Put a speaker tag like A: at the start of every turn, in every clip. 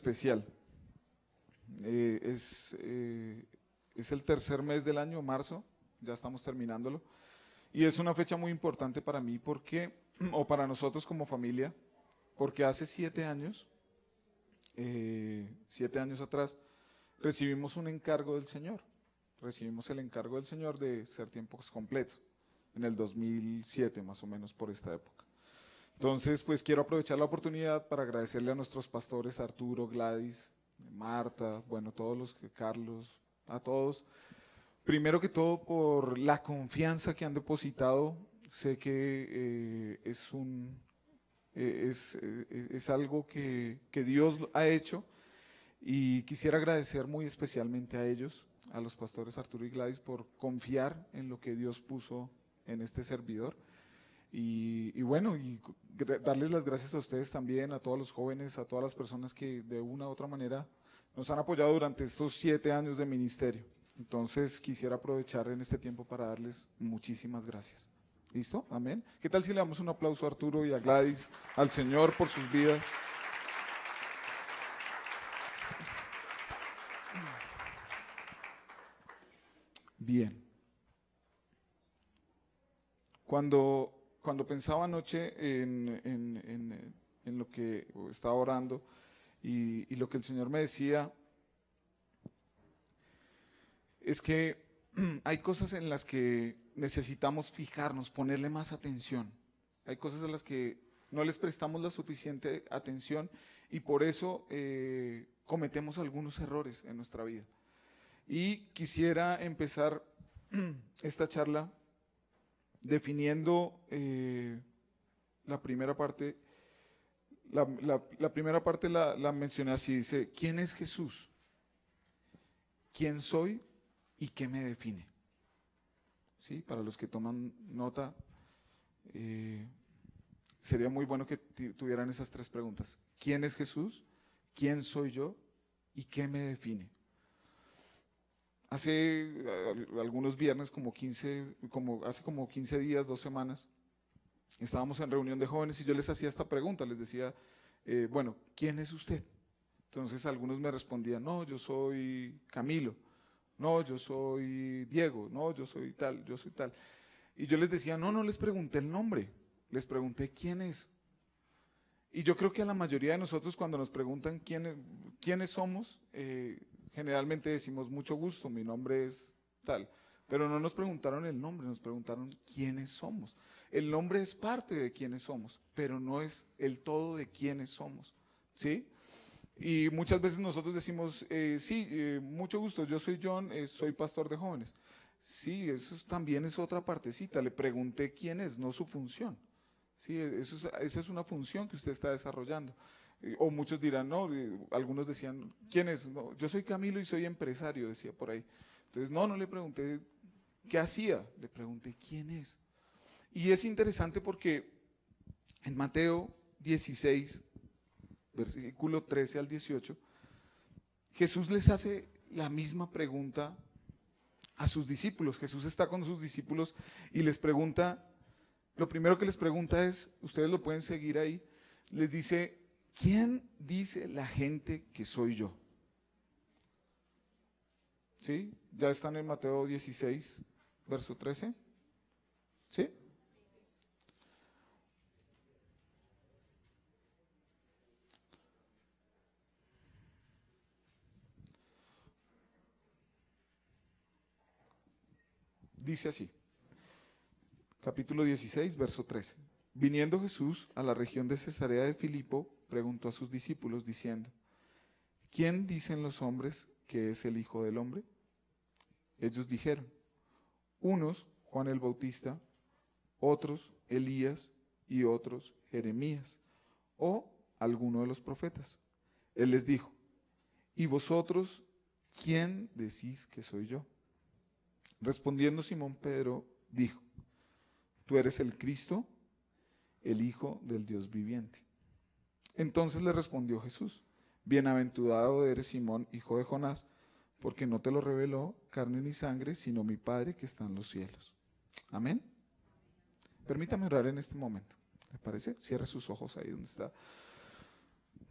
A: especial. Es el tercer mes del año, marzo, ya estamos terminándolo, y es una fecha muy importante para mí o para nosotros como familia, porque hace 7 años atrás, recibimos un encargo del Señor. Recibimos el encargo del Señor de ser tiempos completos, en el 2007 más o menos, por esta época. Entonces, pues quiero aprovechar la oportunidad para agradecerle a nuestros pastores, Arturo, Gladys, Marta, bueno, Carlos, a todos. Primero que todo, por la confianza que han depositado. Sé que es algo que Dios ha hecho, y quisiera agradecer muy especialmente a ellos, a los pastores Arturo y Gladys, por confiar en lo que Dios puso en este servidor. Y bueno, darles las gracias a ustedes también, a todos los jóvenes, a todas las personas que de una u otra manera nos han apoyado durante estos 7 años de ministerio. Entonces quisiera aprovechar en este tiempo para darles muchísimas gracias. ¿Listo? Amén. ¿Qué tal si le damos un aplauso a Arturo y a Gladys, al Señor por sus vidas? Bien. Cuando pensaba anoche en lo que estaba orando y lo que el Señor me decía, es que hay cosas en las que necesitamos fijarnos, ponerle más atención. Hay cosas a las que no les prestamos la suficiente atención, y por eso cometemos algunos errores en nuestra vida. Y quisiera empezar esta charla definiendo la primera parte. La primera parte la mencioné así, dice: ¿quién es Jesús? ¿Quién soy y qué me define? ¿Sí? Para los que toman nota, sería muy bueno que tuvieran esas 3 preguntas. ¿Quién es Jesús? ¿Quién soy yo? ¿Y qué me define? Hace algunos viernes, hace como 15 días, 2 semanas, estábamos en reunión de jóvenes y yo les hacía esta pregunta, les decía, bueno, ¿quién es usted? Entonces algunos me respondían: no, yo soy Camilo, no, yo soy Diego, no, yo soy tal, yo soy tal. Y yo les decía: no les pregunté el nombre, les pregunté quién es. Y yo creo que a la mayoría de nosotros, cuando nos preguntan quiénes somos, generalmente decimos: mucho gusto, mi nombre es tal. Pero no nos preguntaron el nombre, nos preguntaron quiénes somos. El nombre es parte de quiénes somos, pero no es el todo de quiénes somos, ¿sí? Y muchas veces nosotros decimos: sí, mucho gusto, yo soy John, soy pastor de jóvenes. Sí, también es otra partecita. Le pregunté quién es, no su función. Sí, esa es una función que usted está desarrollando. O muchos dirán: no, algunos decían: ¿quién es? No, yo soy Camilo y soy empresario, decía por ahí. Entonces, no le pregunté qué hacía, le pregunté quién es. Y es interesante porque en Mateo 16, versículo 13 al 18, Jesús les hace la misma pregunta a sus discípulos. Jesús está con sus discípulos y les pregunta, lo primero que les pregunta es, ustedes lo pueden seguir ahí, les dice: ¿quién dice la gente que soy yo? ¿Sí? ¿Ya están en Mateo 16, verso 13? ¿Sí? Dice así, capítulo 16, verso 13. Viniendo Jesús a la región de Cesarea de Filipo, preguntó a sus discípulos diciendo: ¿quién dicen los hombres que es el Hijo del Hombre? Ellos dijeron: unos, Juan el Bautista, otros, Elías, y otros, Jeremías, o alguno de los profetas. Él les dijo: ¿y vosotros quién decís que soy yo? Respondiendo Simón Pedro, dijo: tú eres el Cristo, el Hijo del Dios viviente. Entonces le respondió Jesús: bienaventurado eres, Simón, hijo de Jonás, porque no te lo reveló carne ni sangre, sino mi Padre que está en los cielos. Amén. Permítame orar en este momento. ¿Le parece? Cierre sus ojos ahí donde está.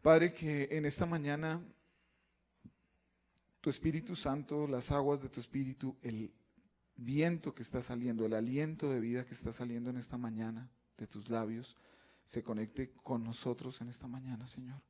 A: Padre, que en esta mañana tu Espíritu Santo, las aguas de tu Espíritu, el viento que está saliendo, el aliento de vida que está saliendo en esta mañana de tus labios, se conecte con nosotros en esta mañana, Señor.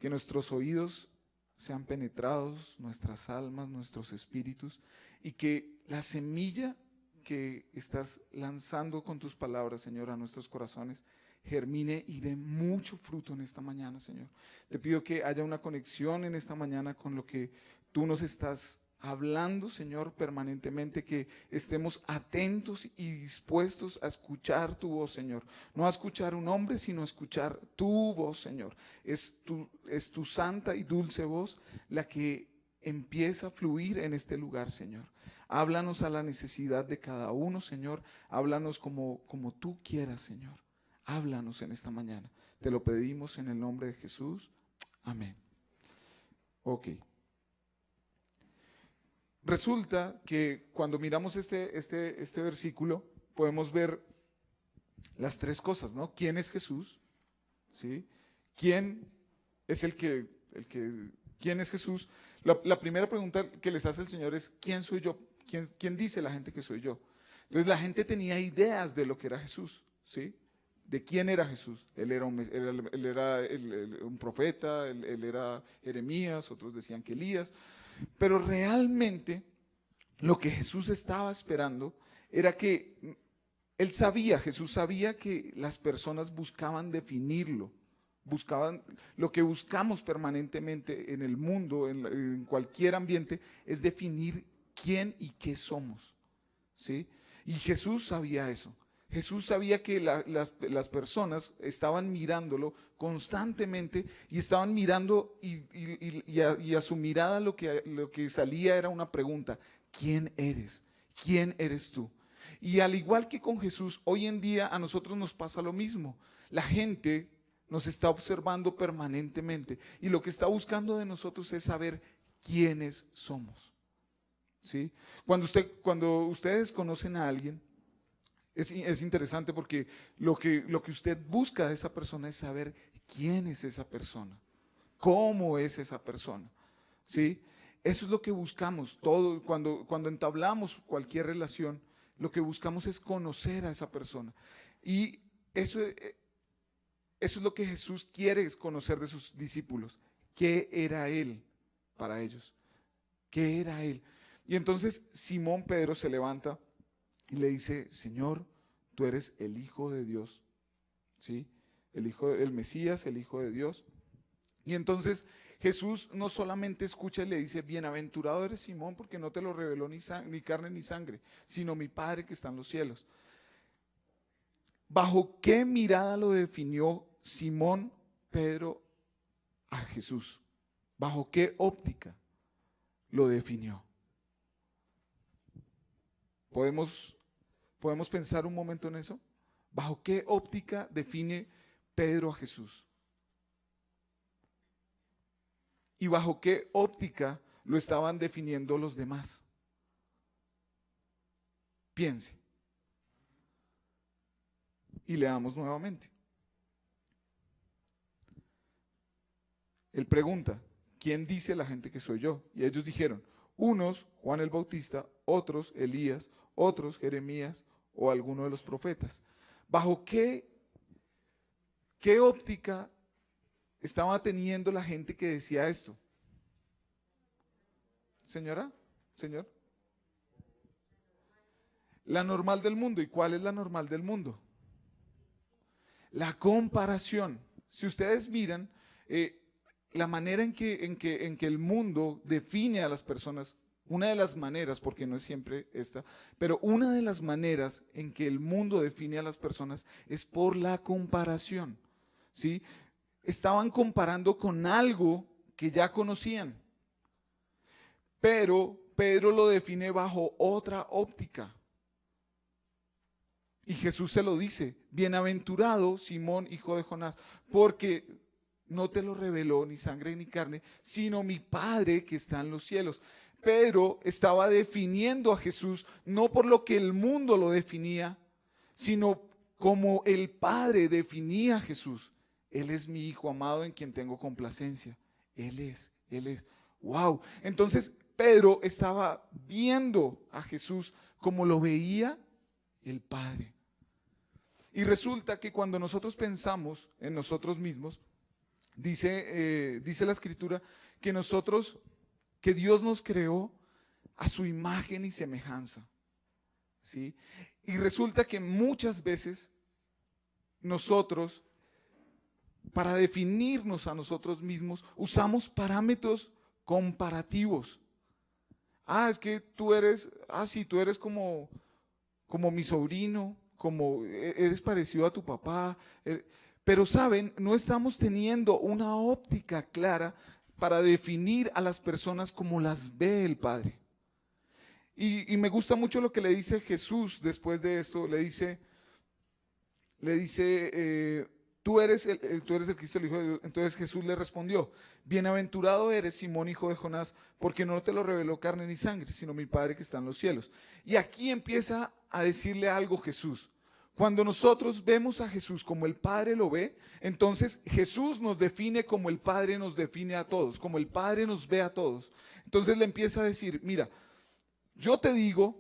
A: Que nuestros oídos sean penetrados, nuestras almas, nuestros espíritus, y que la semilla que estás lanzando con tus palabras, Señor, a nuestros corazones, germine y dé mucho fruto en esta mañana, Señor. Te pido que haya una conexión en esta mañana con lo que tú nos estás hablando, Señor, permanentemente, que estemos atentos y dispuestos a escuchar tu voz, Señor. No a escuchar un hombre, sino a escuchar tu voz, Señor. Es tu santa y dulce voz la que empieza a fluir en este lugar, Señor. Háblanos a la necesidad de cada uno, Señor. Háblanos como tú quieras, Señor. Háblanos en esta mañana. Te lo pedimos en el nombre de Jesús. Amén. Ok. Resulta que cuando miramos este versículo, podemos ver las tres cosas, ¿no? ¿Quién es Jesús? ¿Sí? ¿Quién es quién es Jesús? La primera pregunta que les hace el Señor es, ¿quién soy yo? ¿Quién dice la gente que soy yo? Entonces la gente tenía ideas de lo que era Jesús, ¿sí? ¿De quién era Jesús? Él era un profeta, él era Jeremías, otros decían que Elías. Pero realmente lo que Jesús estaba esperando era que Jesús sabía que las personas buscaban definirlo, buscaban lo que buscamos permanentemente en el mundo, en cualquier ambiente, es definir quién y qué somos, ¿sí? Y Jesús sabía eso. Jesús sabía que las personas estaban mirándolo constantemente y estaban mirando y a su mirada lo que salía era una pregunta: ¿quién eres? ¿Quién eres tú? Y al igual que con Jesús, hoy en día a nosotros nos pasa lo mismo. La gente nos está observando permanentemente y lo que está buscando de nosotros es saber quiénes somos, ¿sí? Cuando ustedes conocen a alguien, es interesante porque lo que usted busca de esa persona es saber quién es esa persona, cómo es esa persona, ¿sí? Eso es lo que buscamos. Cuando entablamos cualquier relación, lo que buscamos es conocer a esa persona. Y eso es lo que Jesús quiere, es conocer de sus discípulos. ¿Qué era Él para ellos? ¿Qué era Él? Y entonces Simón Pedro se levanta y le dice: Señor, tú eres el Hijo de Dios, ¿sí? El Mesías, el Hijo de Dios. Y entonces Jesús no solamente escucha y le dice: bienaventurado eres Simón, porque no te lo reveló ni carne ni sangre, sino mi Padre que está en los cielos. ¿Bajo qué mirada lo definió Simón Pedro a Jesús? ¿Bajo qué óptica lo definió? ¿Podemos pensar un momento en eso? ¿Bajo qué óptica define Pedro a Jesús? ¿Y bajo qué óptica lo estaban definiendo los demás? Piense. Y leamos nuevamente. Él pregunta: ¿quién dice la gente que soy yo? Y ellos dijeron: unos Juan el Bautista, otros Elías, otros Jeremías o alguno de los profetas. ¿Bajo qué óptica estaba teniendo la gente que decía esto? Señora, señor. La normal del mundo. ¿Y cuál es la normal del mundo? La comparación. Si ustedes miran la manera en que el mundo define a las personas, una de las maneras, porque no es siempre esta, pero una de las maneras en que el mundo define a las personas es por la comparación, ¿sí? Estaban comparando con algo que ya conocían, pero Pedro lo define bajo otra óptica. Y Jesús se lo dice: bienaventurado Simón, hijo de Jonás, porque no te lo reveló ni sangre ni carne, sino mi Padre que está en los cielos. Pedro estaba definiendo a Jesús no por lo que el mundo lo definía, sino como el Padre definía a Jesús. Él es mi Hijo amado en quien tengo complacencia. Él es. Wow. Entonces Pedro estaba viendo a Jesús como lo veía el Padre. Y resulta que cuando nosotros pensamos en nosotros mismos, dice la Escritura que Dios nos creó a su imagen y semejanza, ¿sí? Y resulta que muchas veces nosotros, para definirnos a nosotros mismos, usamos parámetros comparativos. Es que tú eres como mi sobrino, como eres parecido a tu papá. Pero saben, no estamos teniendo una óptica clara para definir a las personas como las ve el Padre. Y me gusta mucho lo que le dice Jesús después de esto. Le dice, tú eres el Cristo, el Hijo de Dios. Entonces Jesús le respondió, bienaventurado eres, Simón, hijo de Jonás, porque no te lo reveló carne ni sangre, sino mi Padre que está en los cielos. Y aquí empieza a decirle algo Jesús. Cuando nosotros vemos a Jesús como el Padre lo ve, entonces Jesús nos define como el Padre nos define a todos, como el Padre nos ve a todos. Entonces le empieza a decir, mira, yo también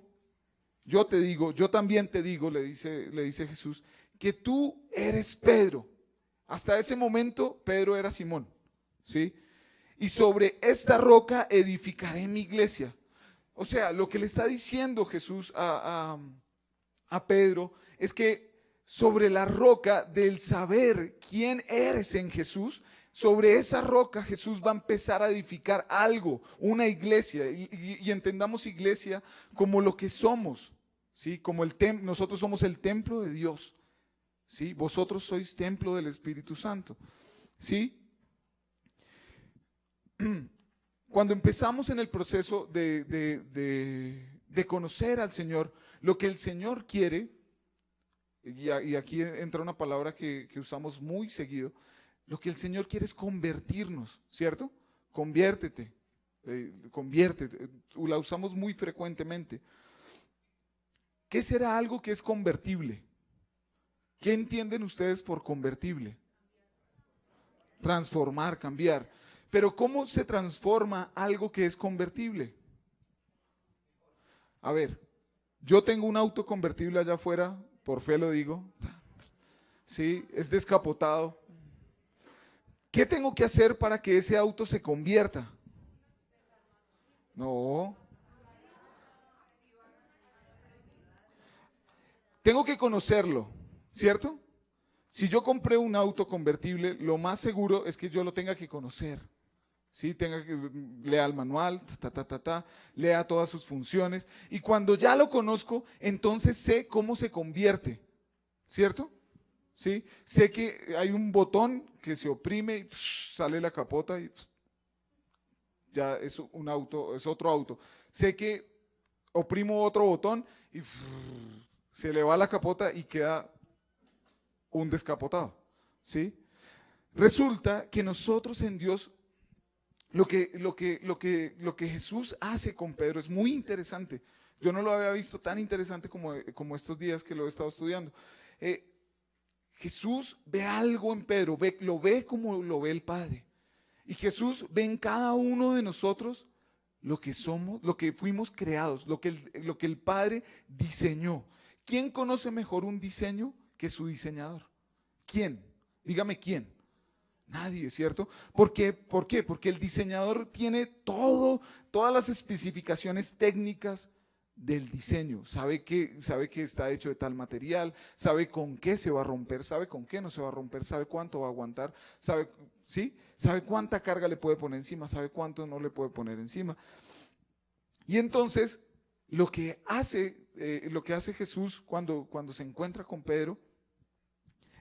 A: te digo, le dice Jesús, que tú eres Pedro. Hasta ese momento Pedro era Simón, ¿sí? Y sobre esta roca edificaré mi iglesia. O sea, lo que le está diciendo Jesús a Pedro es que sobre la roca del saber quién eres en Jesús, sobre esa roca Jesús va a empezar a edificar algo, una iglesia, y entendamos iglesia como lo que somos, ¿sí? Como nosotros somos el templo de Dios, ¿sí? Vosotros sois templo del Espíritu Santo, ¿sí? Cuando empezamos en el proceso de conocer al Señor, lo que el Señor quiere, y aquí entra una palabra que usamos muy seguido, lo que el Señor quiere es convertirnos, ¿cierto? Conviértete, conviértete, la usamos muy frecuentemente. ¿Qué será algo que es convertible? ¿Qué entienden ustedes por convertible? Transformar, cambiar. Pero ¿cómo se transforma algo que es convertible? A ver, yo tengo un auto convertible allá afuera, por fe lo digo, sí, es descapotado. ¿Qué tengo que hacer para que ese auto se convierta? No. Tengo que conocerlo, ¿cierto? Si yo compré un auto convertible, lo más seguro es que yo lo tenga que conocer. ¿Sí? Lea el manual, lea todas sus funciones. Y cuando ya lo conozco, entonces sé cómo se convierte, ¿cierto? ¿Sí? Sé que hay un botón que se oprime y sale la capota y ya es un auto, es otro auto. Sé que oprimo otro botón y se le va la capota y queda un descapotado, ¿sí? Resulta que nosotros en Dios, lo que Jesús hace con Pedro es muy interesante. Yo no lo había visto tan interesante como estos días que lo he estado estudiando. Jesús ve algo en Pedro, lo ve como lo ve el Padre. Y Jesús ve en cada uno de nosotros lo que somos, lo que fuimos creados, lo que el Padre diseñó. ¿Quién conoce mejor un diseño que su diseñador? ¿Quién? Dígame quién. Nadie, ¿cierto? ¿Por qué? Porque el diseñador tiene todas las especificaciones técnicas del diseño. Sabe que está hecho de tal material, sabe con qué se va a romper, sabe con qué no se va a romper, sabe cuánto va a aguantar, ¿sí? Sabe cuánta carga le puede poner encima, sabe cuánto no le puede poner encima. Y entonces, lo que hace Jesús cuando se encuentra con Pedro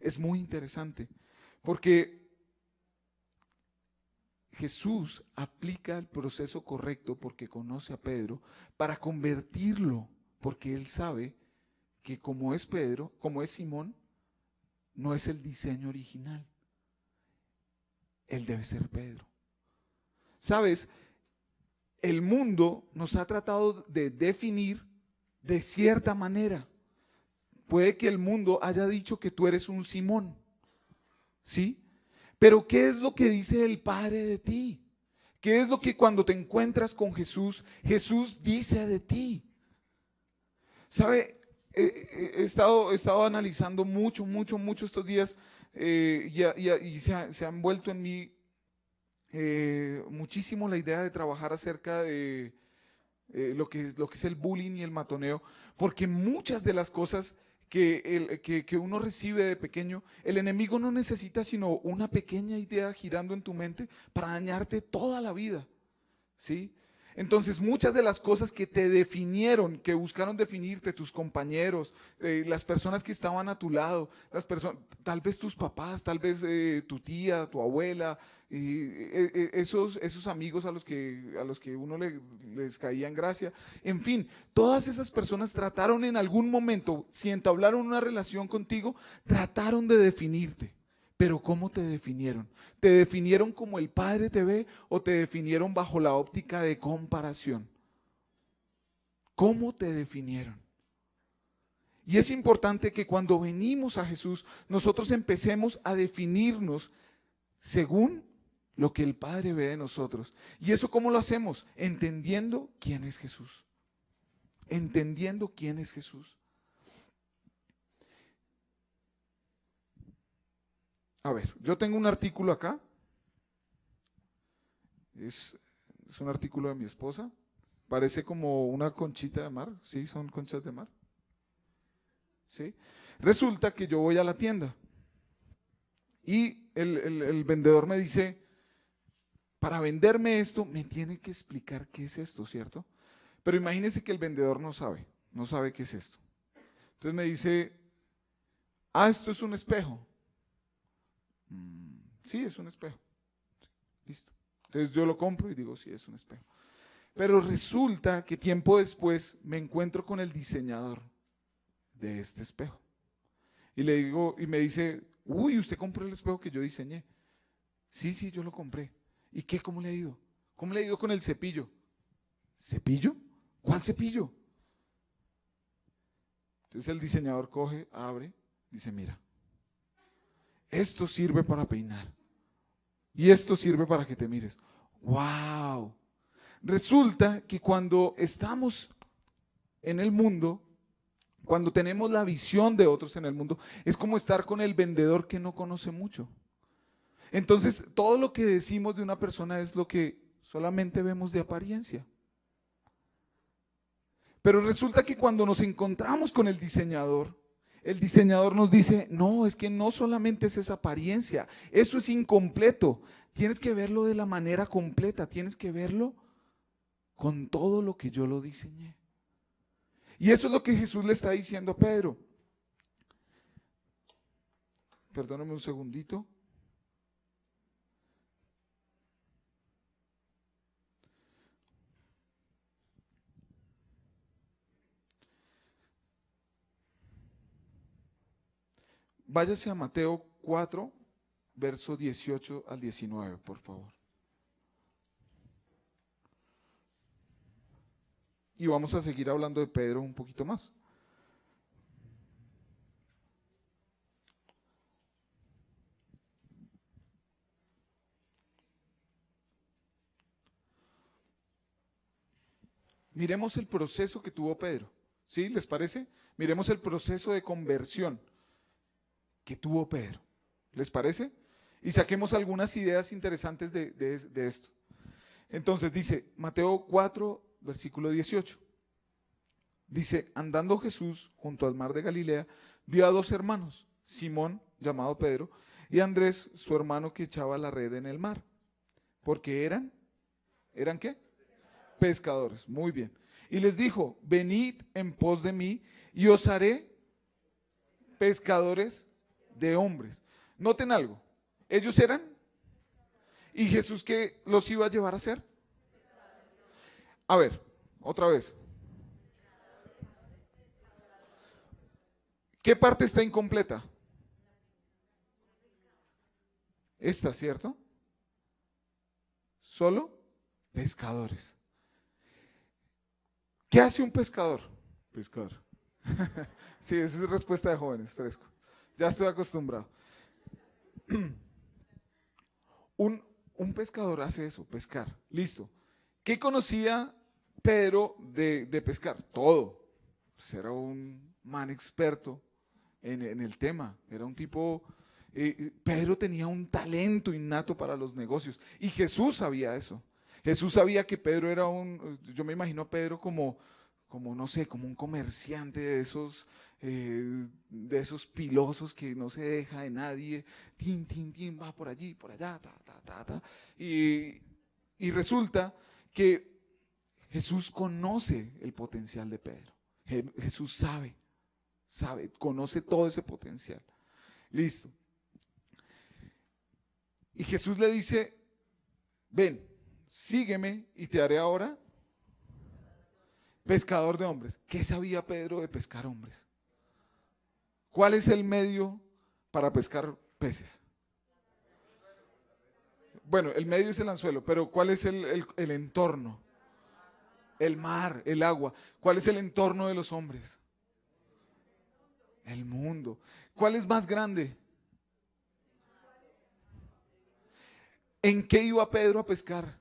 A: es muy interesante, porque Jesús aplica el proceso correcto porque conoce a Pedro para convertirlo, porque él sabe que como es Pedro, como es Simón, no es el diseño original. Él debe ser Pedro. ¿Sabes? El mundo nos ha tratado de definir de cierta manera. Puede que el mundo haya dicho que tú eres un Simón, ¿sí? Pero ¿qué es lo que dice el Padre de ti? ¿Qué es lo que cuando te encuentras con Jesús, Jesús dice de ti? ¿Sabe? He estado analizando mucho estos días y se han vuelto en mí muchísimo la idea de trabajar acerca de lo que es el bullying y el matoneo, porque muchas de las cosas que uno recibe de pequeño, el enemigo no necesita sino una pequeña idea girando en tu mente para dañarte toda la vida, ¿sí? Entonces, muchas de las cosas que te definieron, que buscaron definirte, tus compañeros, las personas que estaban a tu lado, tal vez tus papás, tal vez tu tía, tu abuela, esos amigos a los que uno les caía en gracia, en fin, todas esas personas trataron en algún momento, si entablaron una relación contigo, trataron de definirte. Pero ¿cómo te definieron? ¿Te definieron como el Padre te ve o te definieron bajo la óptica de comparación? ¿Cómo te definieron? Y es importante que cuando venimos a Jesús, nosotros empecemos a definirnos según lo que el Padre ve de nosotros. ¿Y eso cómo lo hacemos? Entendiendo quién es Jesús. Entendiendo quién es Jesús. A ver, yo tengo un artículo acá. Es un artículo de mi esposa. Parece como una conchita de mar. Sí, son conchas de mar. ¿Sí? Resulta que yo voy a la tienda y el vendedor me dice, para venderme esto, me tiene que explicar qué es esto, ¿cierto? Pero imagínese que el vendedor no sabe qué es esto. Entonces me dice, esto es un espejo. Sí, es un espejo. Sí, listo. Entonces yo lo compro y digo, sí, es un espejo. Pero resulta que tiempo después me encuentro con el diseñador de este espejo. Y le digo, y me dice, uy, ¿usted compró el espejo que yo diseñé? Sí, yo lo compré. ¿Y qué? ¿Cómo le ha ido? ¿Cómo le ha ido con el cepillo? ¿Cepillo? ¿Cuál cepillo? Entonces el diseñador coge, abre, dice, mira, esto sirve para peinar. Y esto sirve para que te mires. ¡Wow! Resulta que cuando estamos en el mundo, cuando tenemos la visión de otros en el mundo, es como estar con el vendedor que no conoce mucho. Entonces, todo lo que decimos de una persona es lo que solamente vemos de apariencia. Pero resulta que cuando nos encontramos con el diseñador nos dice, no, es que no solamente es esa apariencia, eso es incompleto. Tienes que verlo de la manera completa, tienes que verlo con todo lo que yo lo diseñé. Y eso es lo que Jesús le está diciendo a Pedro. Perdóname un segundito. Váyase a Mateo 4, verso 18 al 19, por favor. Y vamos a seguir hablando de Pedro un poquito más. Miremos el proceso que tuvo Pedro. ¿Sí? ¿Les parece? Miremos el proceso de conversión que tuvo Pedro. ¿Les parece? Y saquemos algunas ideas interesantes de esto. Entonces dice Mateo 4, versículo 18. Dice, andando Jesús junto al mar de Galilea, vio a dos hermanos, Simón, llamado Pedro, y Andrés, su hermano, que echaba la red en el mar. Porque ¿eran qué? Pescadores, muy bien. Y les dijo, venid en pos de mí y os haré pescadores de hombres. Noten algo, ellos eran, y Jesús, ¿qué los iba a llevar a hacer? A ver, otra vez. ¿Qué parte está incompleta? Esta, ¿cierto? Solo pescadores. ¿Qué hace un pescador? Pescador. Sí, esa es respuesta de jóvenes, fresco. Ya estoy acostumbrado. Un, un pescador hace eso, pescar. Listo. ¿Qué conocía Pedro de pescar? Todo. Pues era un man experto en el tema. Era un tipo... Pedro tenía un talento innato para los negocios. Y Jesús sabía eso. Jesús sabía que Pedro era yo me imagino a Pedro como no sé, como un comerciante de esos pilosos que no se deja de nadie, tin, tin, tin, va por allí, por allá, ta, ta, ta, ta. Y resulta que Jesús conoce el potencial de Pedro. Jesús sabe, conoce todo ese potencial. Listo. Y Jesús le dice, ven, sígueme y te haré ahora pescador de hombres. ¿Qué sabía Pedro de pescar hombres? ¿Cuál es el medio para pescar peces? Bueno, el medio es el anzuelo, pero ¿cuál es el entorno? El mar, el agua. ¿Cuál es el entorno de los hombres? El mundo. ¿Cuál es más grande? ¿En qué iba Pedro a pescar?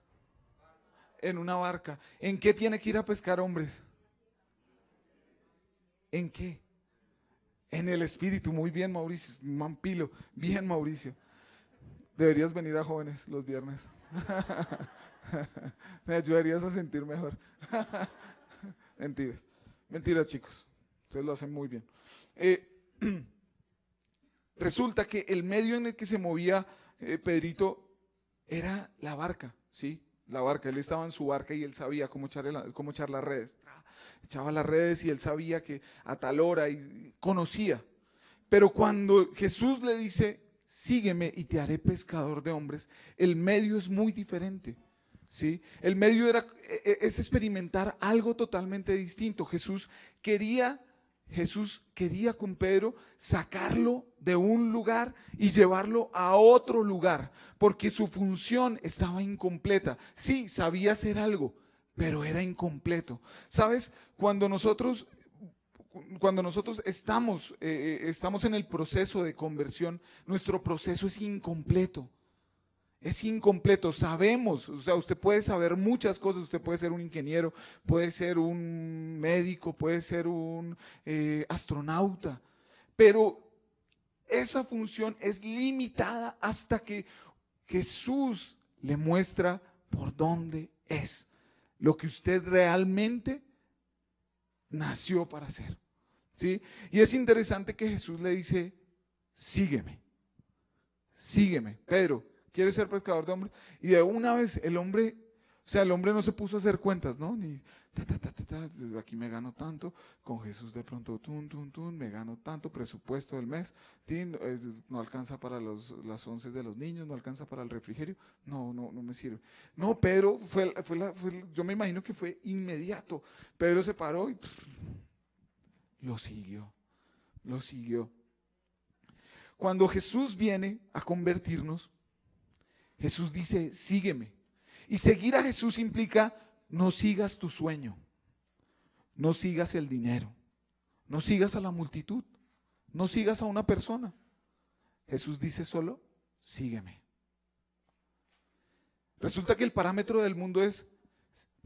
A: En una barca. ¿En qué tiene que ir a pescar, hombres? ¿En qué? En el espíritu. Muy bien, Mauricio. Mampilo. Bien, Mauricio. Deberías venir a Jóvenes los viernes. Me ayudarías a sentir mejor. Mentiras. Mentiras, chicos. Ustedes lo hacen muy bien. Resulta que el medio en el que se movía Pedrito era la barca, ¿sí? La barca. Él estaba en su barca y él sabía cómo echar las redes. Echaba las redes y él sabía que a tal hora y conocía. Pero cuando Jesús le dice, sígueme y te haré pescador de hombres, el medio es muy diferente. ¿Sí? El medio es experimentar algo totalmente distinto. Jesús quería con Pedro sacarlo de un lugar y llevarlo a otro lugar, porque su función estaba incompleta. Sí, sabía hacer algo, pero era incompleto. ¿Sabes? Cuando nosotros estamos en el proceso de conversión, nuestro proceso es incompleto. Es incompleto, sabemos, o sea, usted puede saber muchas cosas, usted puede ser un ingeniero, puede ser un médico, puede ser un astronauta, pero esa función es limitada hasta que Jesús le muestra por dónde es lo que usted realmente nació para hacer, ¿sí? Y es interesante que Jesús le dice, sígueme, sígueme, Pedro. ¿Quieres ser pescador de hombres? Y de una vez el hombre, o sea, el hombre no se puso a hacer cuentas, ¿no? Ni desde aquí me gano tanto, con Jesús de pronto, me gano tanto, presupuesto del mes, no alcanza para las once de los niños, no alcanza para el refrigerio, no me sirve. No, Pedro, yo me imagino que fue inmediato. Pedro se paró y lo siguió. Cuando Jesús viene a convertirnos, Jesús dice, sígueme. Y seguir a Jesús implica, no sigas tu sueño, no sigas el dinero, no sigas a la multitud, no sigas a una persona. Jesús dice solo, sígueme. Resulta que el parámetro del mundo es,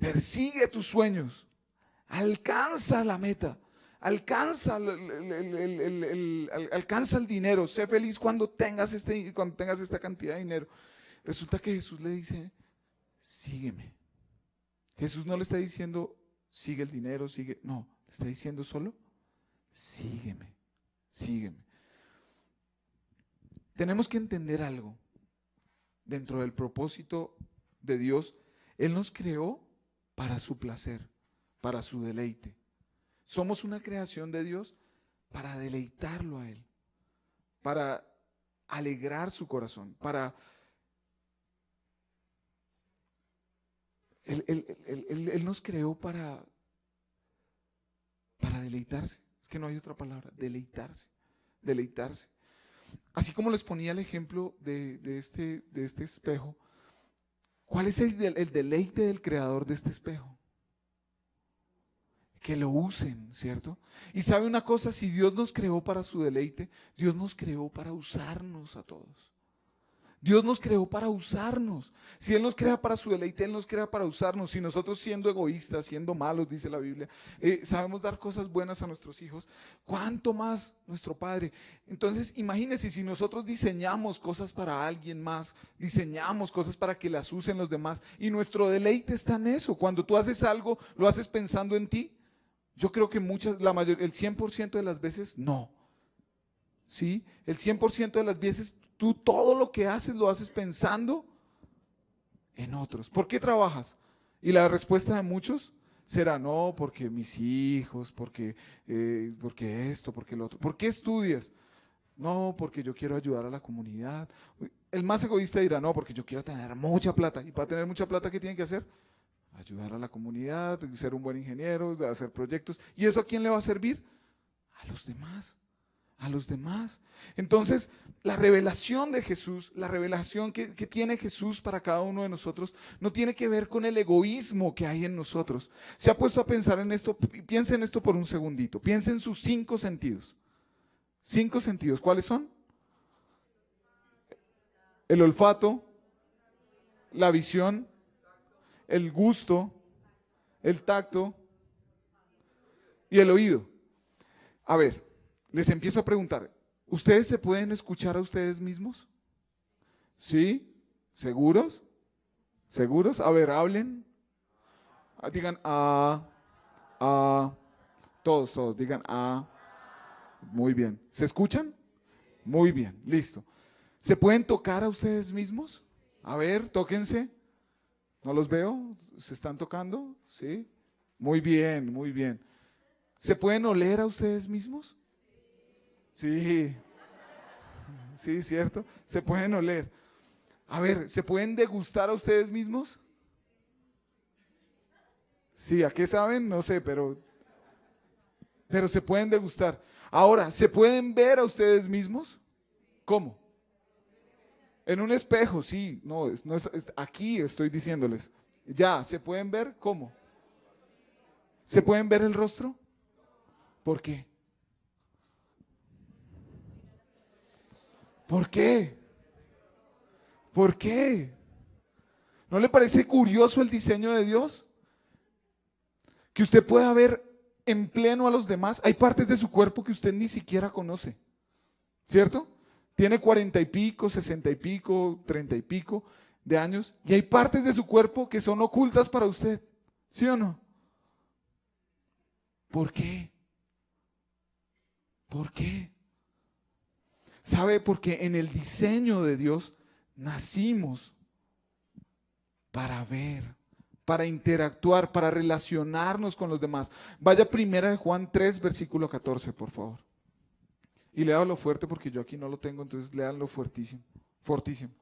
A: persigue tus sueños, alcanza la meta, alcanza alcanza el dinero, sé feliz cuando tengas esta cantidad de dinero. Resulta que Jesús le dice, sígueme. Jesús no le está diciendo, sigue el dinero, no, le está diciendo solo, sígueme. Tenemos que entender algo dentro del propósito de Dios. Él nos creó para su placer, para su deleite. Somos una creación de Dios para deleitarlo a Él, para alegrar su corazón, Él nos creó para deleitarse. Es que no hay otra palabra, deleitarse. Así como les ponía el ejemplo de este espejo, ¿cuál es el deleite del creador de este espejo? Que lo usen, ¿cierto? Y sabe una cosa, si Dios nos creó para su deleite, Dios nos creó para usarnos a todos. Dios nos creó para usarnos. Si Él nos crea para su deleite, Él nos crea para usarnos. Si nosotros siendo egoístas, siendo malos, dice la Biblia, sabemos dar cosas buenas a nuestros hijos, ¿cuánto más nuestro Padre? Entonces, imagínense si nosotros diseñamos cosas para alguien más, diseñamos cosas para que las usen los demás, y nuestro deleite está en eso. Cuando tú haces algo, lo haces pensando en ti. Yo creo que el 100% de las veces no. ¿Sí? El 100% de las veces tú todo lo que haces lo haces pensando en otros. ¿Por qué trabajas? Y la respuesta de muchos será no, porque mis hijos, porque esto, porque lo otro. ¿Por qué estudias? No, porque yo quiero ayudar a la comunidad. El más egoísta dirá no, porque yo quiero tener mucha plata. Y para tener mucha plata, ¿qué tiene que hacer? Ayudar a la comunidad, ser un buen ingeniero, hacer proyectos. ¿Y eso a quién le va a servir? A los demás. A los demás. Entonces, la revelación de Jesús, la revelación que tiene Jesús para cada uno de nosotros, no tiene que ver con el egoísmo que hay en nosotros. Se ha puesto a pensar en esto, piensa en esto por un segundito, piensa en sus 5 sentidos. 5 sentidos, ¿cuáles son? El olfato, la visión, el gusto, el tacto y el oído. A ver, les empiezo a preguntar, ¿ustedes se pueden escuchar a ustedes mismos? ¿Sí? ¿Seguros? ¿Seguros? A ver, hablen. Digan todos, digan Muy bien. ¿Se escuchan? Muy bien, listo. ¿Se pueden tocar a ustedes mismos? A ver, tóquense. ¿No los veo? ¿Se están tocando? ¿Sí? Muy bien, muy bien. ¿Se pueden oler a ustedes mismos? Sí, sí, cierto. Se pueden oler. A ver, ¿se pueden degustar a ustedes mismos? Sí, ¿a qué saben? No sé, pero se pueden degustar. Ahora, ¿se pueden ver a ustedes mismos? ¿Cómo? En un espejo, sí. No, aquí estoy diciéndoles. Ya, ¿se pueden ver? ¿Cómo? ¿Se pueden ver el rostro? ¿Por qué? ¿Por qué? ¿Por qué? ¿No le parece curioso el diseño de Dios? Que usted pueda ver en pleno a los demás. Hay partes de su cuerpo que usted ni siquiera conoce, ¿cierto? Tiene 40 y pico, 60 y pico, 30 y pico de años y hay partes de su cuerpo que son ocultas para usted, ¿sí o no? ¿Por qué? ¿Por qué? ¿Sabe? Porque en el diseño de Dios nacimos para ver, para interactuar, para relacionarnos con los demás. Vaya primera de Juan 3, versículo 14, por favor. Y léalo fuerte porque yo aquí no lo tengo, entonces léanlo fuertísimo, fortísimo.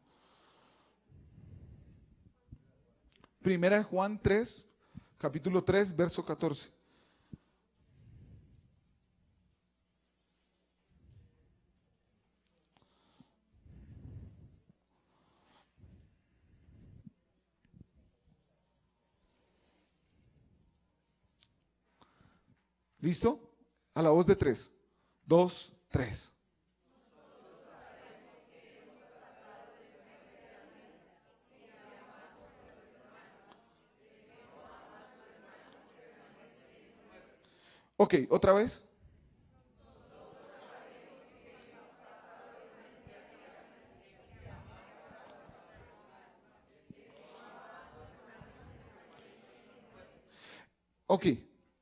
A: Primera de Juan 3, capítulo 3, verso 14. ¿Listo? A la voz de 3. 2, 3. Ok, otra vez. Ok,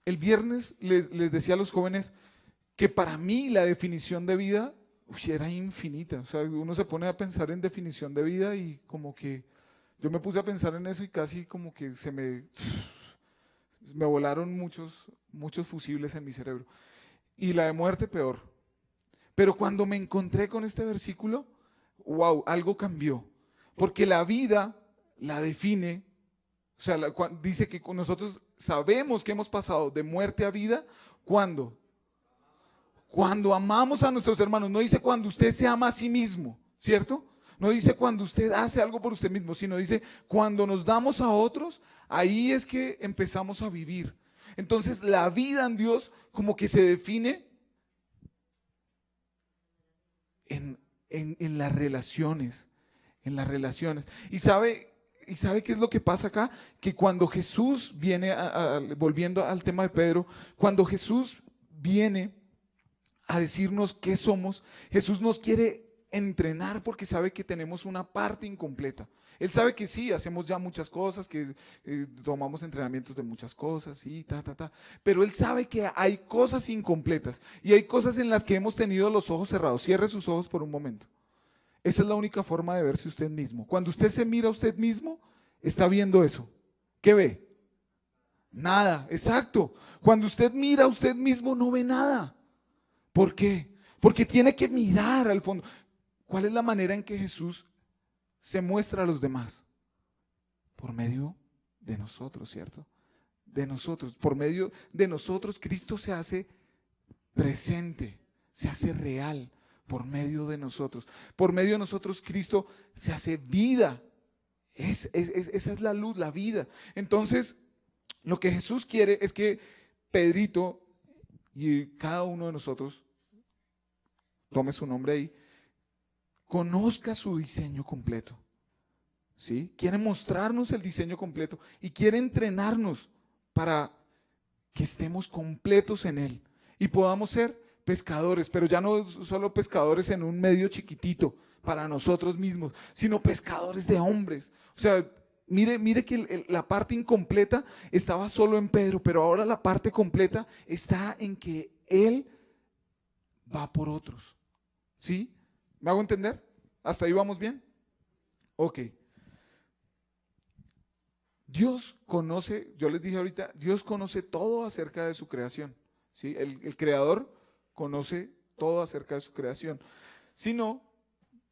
A: el viernes les decía a los jóvenes que para mí la definición de vida era infinita. O sea, uno se pone a pensar en definición de vida y como que yo me puse a pensar en eso y casi como que me volaron muchos fusibles en mi cerebro. Y la de muerte peor. Pero cuando me encontré con este versículo, wow, algo cambió. Porque la vida la define, o sea, dice que nosotros sabemos que hemos pasado de muerte a vida, ¿cuándo? Cuando amamos a nuestros hermanos. No dice cuando usted se ama a sí mismo, ¿cierto? No dice cuando usted hace algo por usted mismo, sino dice cuando nos damos a otros, ahí es que empezamos a vivir. Entonces la vida en Dios como que se define en las relaciones, en las relaciones. ¿Y sabe qué es lo que pasa acá? Que cuando Jesús viene, volviendo al tema de Pedro, cuando Jesús viene a decirnos qué somos, Jesús nos quiere entrenar porque sabe que tenemos una parte incompleta. Él sabe que sí, hacemos ya muchas cosas, que tomamos entrenamientos de muchas cosas, sí, pero Él sabe que hay cosas incompletas y hay cosas en las que hemos tenido los ojos cerrados. Cierre sus ojos por un momento. Esa es la única forma de verse usted mismo. Cuando usted se mira a usted mismo, está viendo eso. ¿Qué ve? Nada, exacto. Cuando usted mira a usted mismo, no ve nada. ¿Por qué? Porque tiene que mirar al fondo. ¿Cuál es la manera en que Jesús se muestra a los demás? Por medio de nosotros, ¿cierto? De nosotros. Por medio de nosotros, Cristo se hace presente, se hace real. Por medio de nosotros. Por medio de nosotros, Cristo se hace vida. Esa es la luz, la vida. Entonces, lo que Jesús quiere es que Pedrito y cada uno de nosotros, tome su nombre ahí, conozca su diseño completo. ¿Sí? Quiere mostrarnos el diseño completo y quiere entrenarnos para que estemos completos en Él y podamos ser pescadores, pero ya no solo pescadores en un medio chiquitito para nosotros mismos, sino pescadores de hombres. O sea, mire que la parte incompleta estaba solo en Pedro, pero ahora la parte completa está en que Él va por otros. ¿Sí? ¿Me hago entender? ¿Hasta ahí vamos bien? Ok. Dios conoce, yo les dije ahorita, Dios conoce todo acerca de su creación. ¿Sí? El creador conoce todo acerca de su creación. Si no,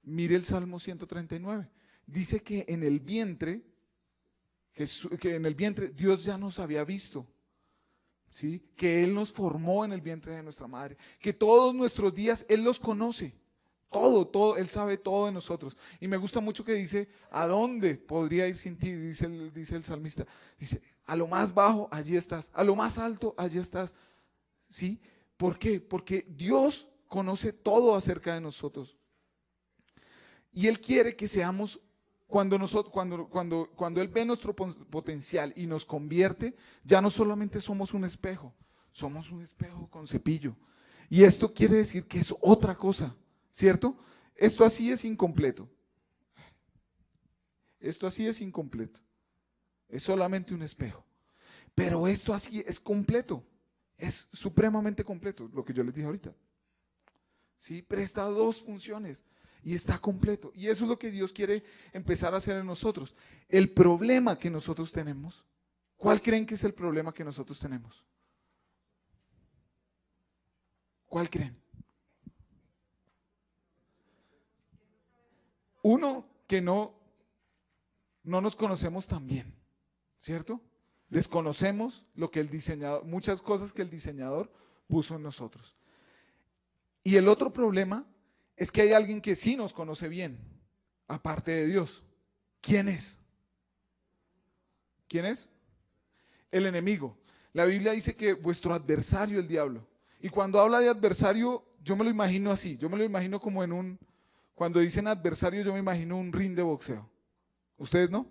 A: mire el Salmo 139. Dice que en el vientre, Dios ya nos había visto. ¿Sí? Que Él nos formó en el vientre de nuestra madre. Que todos nuestros días Él los conoce. Todo, Él sabe todo de nosotros. Y me gusta mucho que dice, ¿a dónde podría ir sin ti? Dice el salmista. Dice, a lo más bajo, allí estás. A lo más alto, allí estás. ¿Sí? ¿Por qué? Porque Dios conoce todo acerca de nosotros. Y Él quiere que seamos, cuando Él ve nuestro potencial y nos convierte, ya no solamente somos un espejo con cepillo. Y esto quiere decir que es otra cosa, ¿cierto? Esto así es incompleto. Esto así es incompleto. Es solamente un espejo. Pero esto así es completo. Es supremamente completo, lo que yo les dije ahorita. ¿Sí? Presta dos funciones y está completo. Y eso es lo que Dios quiere empezar a hacer en nosotros. El problema que nosotros tenemos, ¿cuál creen que es el problema que nosotros tenemos? ¿Cuál creen? Uno, que no nos conocemos tan bien, ¿cierto? Desconocemos lo que el diseñador, muchas cosas que el diseñador puso en nosotros. Y el otro problema es que hay alguien que sí nos conoce bien, aparte de Dios. ¿Quién es? ¿Quién es? El enemigo. La Biblia dice que vuestro adversario, el diablo. Y cuando habla de adversario, yo me lo imagino así. Yo me lo imagino como cuando dicen adversario, yo me imagino un ring de boxeo. ¿Ustedes no?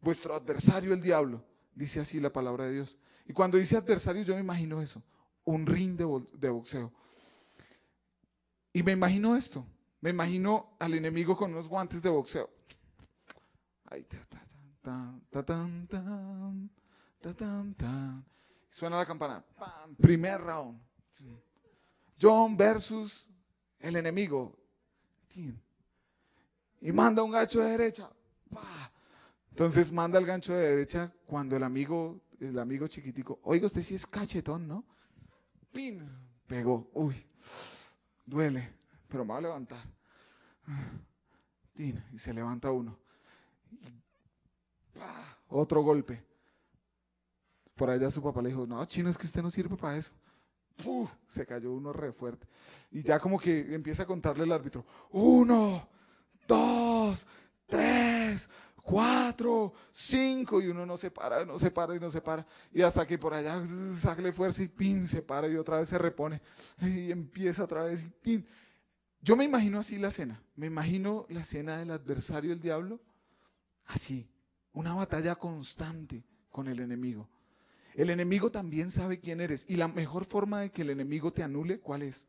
A: Vuestro adversario, el diablo. Dice así la palabra de Dios. Y cuando dice adversario, yo me imagino eso. Un ring de boxeo. Y me imagino esto. Me imagino al enemigo con unos guantes de boxeo. Ahí, suena la campana. ¡Pam! Primer round. John versus el enemigo. Y manda un gancho de derecha. ¡Pah! Entonces manda el gancho de derecha cuando el amigo chiquitico, oiga, usted sí es cachetón, ¿no? ¡Pin! Pegó. Uy, duele, pero me va a levantar. ¡Tin! Y se levanta uno. ¡Pah! Otro golpe. Por allá su papá le dijo, no, chino, es que usted no sirve para eso. ¡Puf! Se cayó uno re fuerte. Y ya como que empieza a contarle el árbitro. 1, 2, 3, 4, 5. Y uno no se para, no se para y no se para. Y hasta que por allá sacle fuerza y pin, se para y otra vez se repone. Y empieza otra vez y pin. Yo me imagino así la cena, me imagino la cena del adversario del diablo, así, una batalla constante con el enemigo. El enemigo también sabe quién eres y la mejor forma de que el enemigo te anule, ¿cuál es?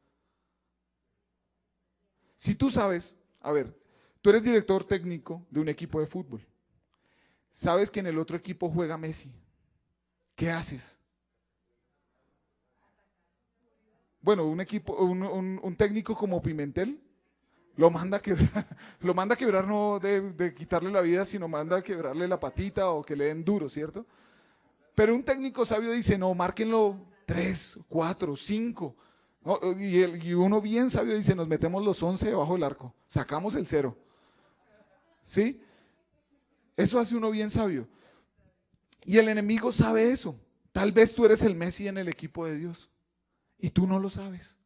A: Si tú sabes, a ver, tú eres director técnico de un equipo de fútbol, sabes que en el otro equipo juega Messi, ¿qué haces? Bueno, un equipo, un técnico como Pimentel lo manda a quebrar, lo manda a quebrar no de quitarle la vida, sino manda a quebrarle la patita o que le den duro, ¿cierto? Pero un técnico sabio dice, no, márquenlo 3, 4, 5. No, y uno bien sabio dice, nos metemos los 11 debajo del arco, sacamos el 0. ¿Sí? Eso hace uno bien sabio. Y el enemigo sabe eso. Tal vez tú eres el Messi en el equipo de Dios y tú no lo sabes.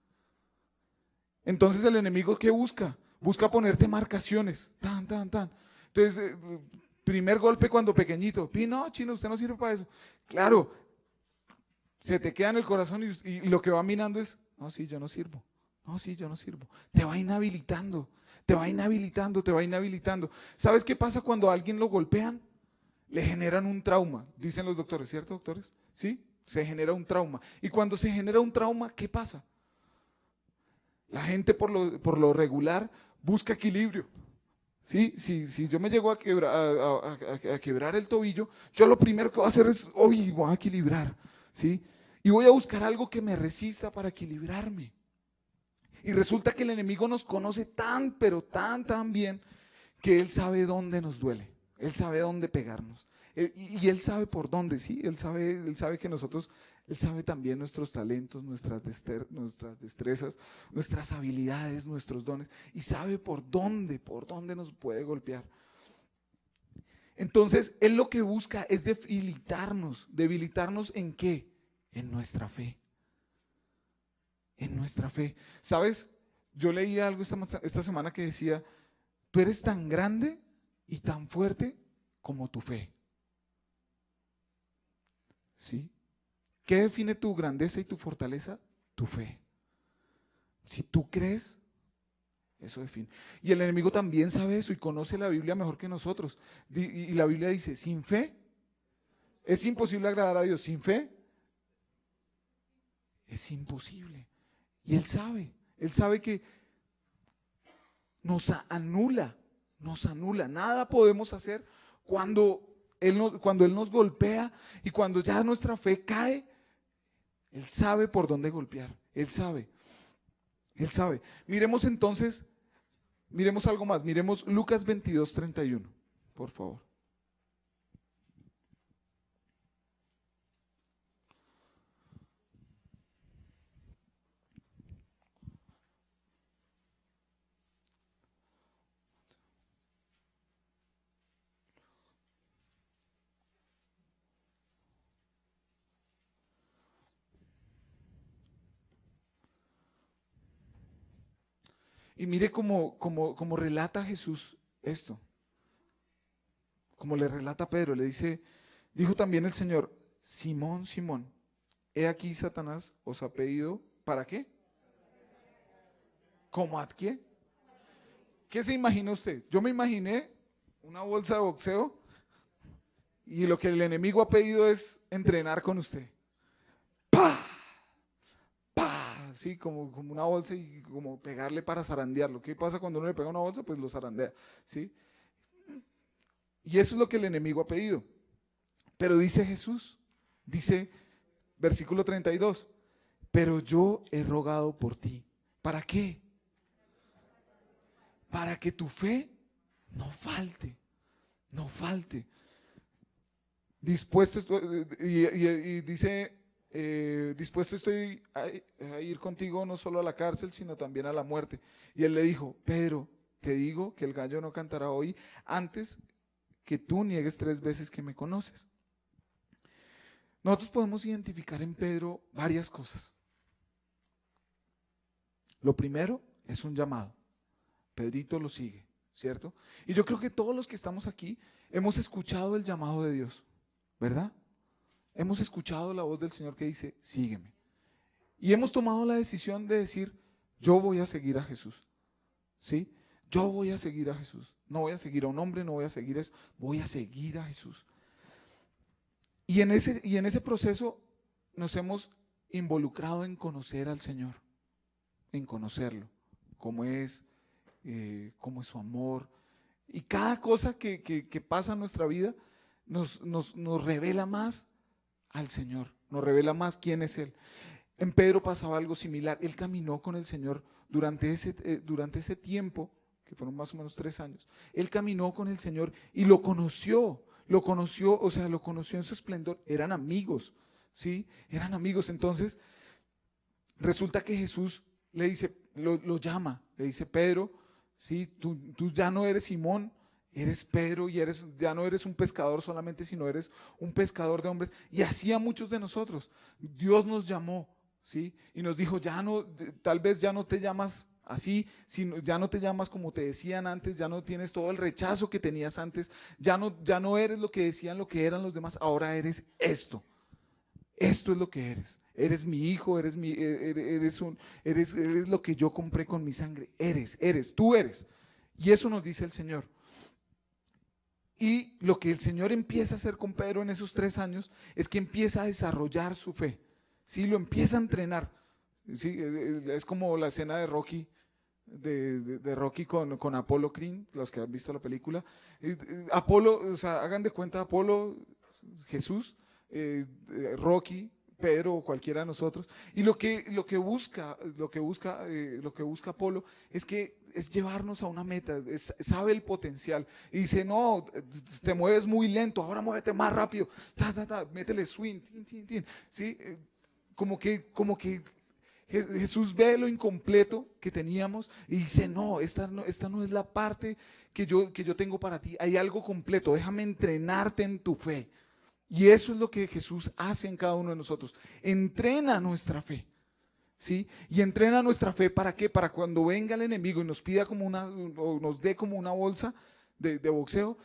A: Entonces el enemigo, ¿qué busca? Busca ponerte marcaciones. Tan, tan, tan. Entonces, primer golpe cuando pequeñito. No, chino, usted no sirve para eso. Claro, se te queda en el corazón y lo que va minando es, no, sí, yo no sirvo. No, sí, yo no sirvo. Te va inhabilitando, te va inhabilitando, te va inhabilitando. ¿Sabes qué pasa cuando a alguien lo golpean? Le generan un trauma, dicen los doctores, ¿cierto, doctores? Sí, se genera un trauma. Y cuando se genera un trauma, ¿qué pasa? La gente por lo regular busca equilibrio. ¿Sí? Si yo me llego a quebrar el tobillo, yo lo primero que voy a hacer es, hoy voy a equilibrar. ¿Sí? Y voy a buscar algo que me resista para equilibrarme. Y resulta que el enemigo nos conoce tan, pero tan, tan bien que él sabe dónde nos duele. Él sabe dónde pegarnos. Y él sabe por dónde, sí. Él sabe que nosotros, él sabe también nuestros talentos, nuestras destrezas, nuestras habilidades, nuestros dones. Y sabe por dónde nos puede golpear. Entonces, él lo que busca es debilitarnos. ¿Debilitarnos en qué? En nuestra fe. En nuestra fe. ¿Sabes? Yo leí algo esta semana que decía, tú eres tan grande y tan fuerte como tu fe. ¿Sí? ¿Qué define tu grandeza y tu fortaleza? Tu fe. Si tú crees, eso define. Y el enemigo también sabe eso y conoce la Biblia mejor que nosotros. Y la Biblia dice, sin fe es imposible agradar a Dios. Sin fe es imposible. Y él sabe que nos anula. Nada podemos hacer cuando él nos golpea y cuando ya nuestra fe cae, Él sabe por dónde golpear. Él sabe. Él sabe. Miremos entonces, miremos algo más. Miremos Lucas 22:31, por favor. Y mire cómo relata Jesús esto. Como le relata Pedro, le dice, dijo también el Señor, Simón, Simón, he aquí Satanás os ha pedido, ¿para qué? ¿Cómo a qué? ¿Qué se imagina usted? Yo me imaginé una bolsa de boxeo y lo que el enemigo ha pedido es entrenar con usted. ¡Pah! ¡Pah! Sí, como una bolsa y como pegarle para zarandearlo. ¿Qué pasa cuando uno le pega una bolsa? Pues lo zarandea. ¿Sí? Y eso es lo que el enemigo ha pedido. Pero dice Jesús, dice versículo 32, pero yo he rogado por ti. ¿Para qué? Para que tu fe no falte, no falte. Dispuesto estoy, y dice, dispuesto estoy a ir contigo no solo a la cárcel, sino también a la muerte. Y él le dijo, Pedro, te digo que el gallo no cantará hoy antes que tú niegues 3 veces que me conoces. Nosotros podemos identificar en Pedro varias cosas. Lo primero es un llamado. Pedrito lo sigue, ¿cierto? Y yo creo que todos los que estamos aquí hemos escuchado el llamado de Dios, ¿verdad? Hemos escuchado la voz del Señor que dice, sígueme. Y hemos tomado la decisión de decir, yo voy a seguir a Jesús. ¿sí? Yo voy a seguir a Jesús. No voy a seguir a un hombre, no voy a seguir eso, voy a seguir a Jesús. Y en ese proceso nos hemos involucrado en conocer al Señor, en conocerlo, cómo es su amor. Y cada cosa que pasa en nuestra vida nos revela más al Señor, nos revela más quién es Él. En Pedro pasaba algo similar. Él caminó con el Señor durante ese tiempo, que fueron más o menos 3 años. Él caminó con el Señor y lo conoció, o sea, lo conoció en su esplendor. Eran amigos, ¿sí? Eran amigos. Entonces, resulta que Jesús le dice, lo llama, le dice: Pedro, ¿sí? Tú ya no eres Simón, eres Pedro, y ya no eres un pescador solamente, sino eres un pescador de hombres. Y así a muchos de nosotros. Dios nos llamó, ¿sí? Y nos dijo: tal vez ya no te llamas así, ya no te llamas como te decían antes, ya no tienes todo el rechazo que tenías antes, ya no eres lo que decían, lo que eran los demás, ahora eres esto. Esto es lo que eres. Eres mi hijo, eres lo que yo compré con mi sangre. Tú eres. Y eso nos dice el Señor. Y lo que el Señor empieza a hacer con Pedro en esos 3 años es que empieza a desarrollar su fe. ¿Sí? Lo empieza a entrenar. ¿Sí? Es como la escena de Rocky, de Rocky con Apolo Creed, los que han visto la película. Apolo, o sea, hagan de cuenta Apolo, Jesús, Rocky, Pedro o cualquiera de nosotros. Y lo que busca Apolo es llevarnos a una meta. Sabe el potencial y dice: no, te mueves muy lento, ahora muévete más rápido, métele swing, tin, tin, tin. ¿Sí? Como que Jesús ve lo incompleto que teníamos y dice: no, esta no es la parte que yo tengo para ti. Hay algo completo, déjame entrenarte en tu fe. Y eso es lo que Jesús hace en cada uno de nosotros. Entrena nuestra fe, ¿sí? Y entrena nuestra fe, ¿para qué? Para cuando venga el enemigo y nos pida o nos dé como una bolsa de boxeo,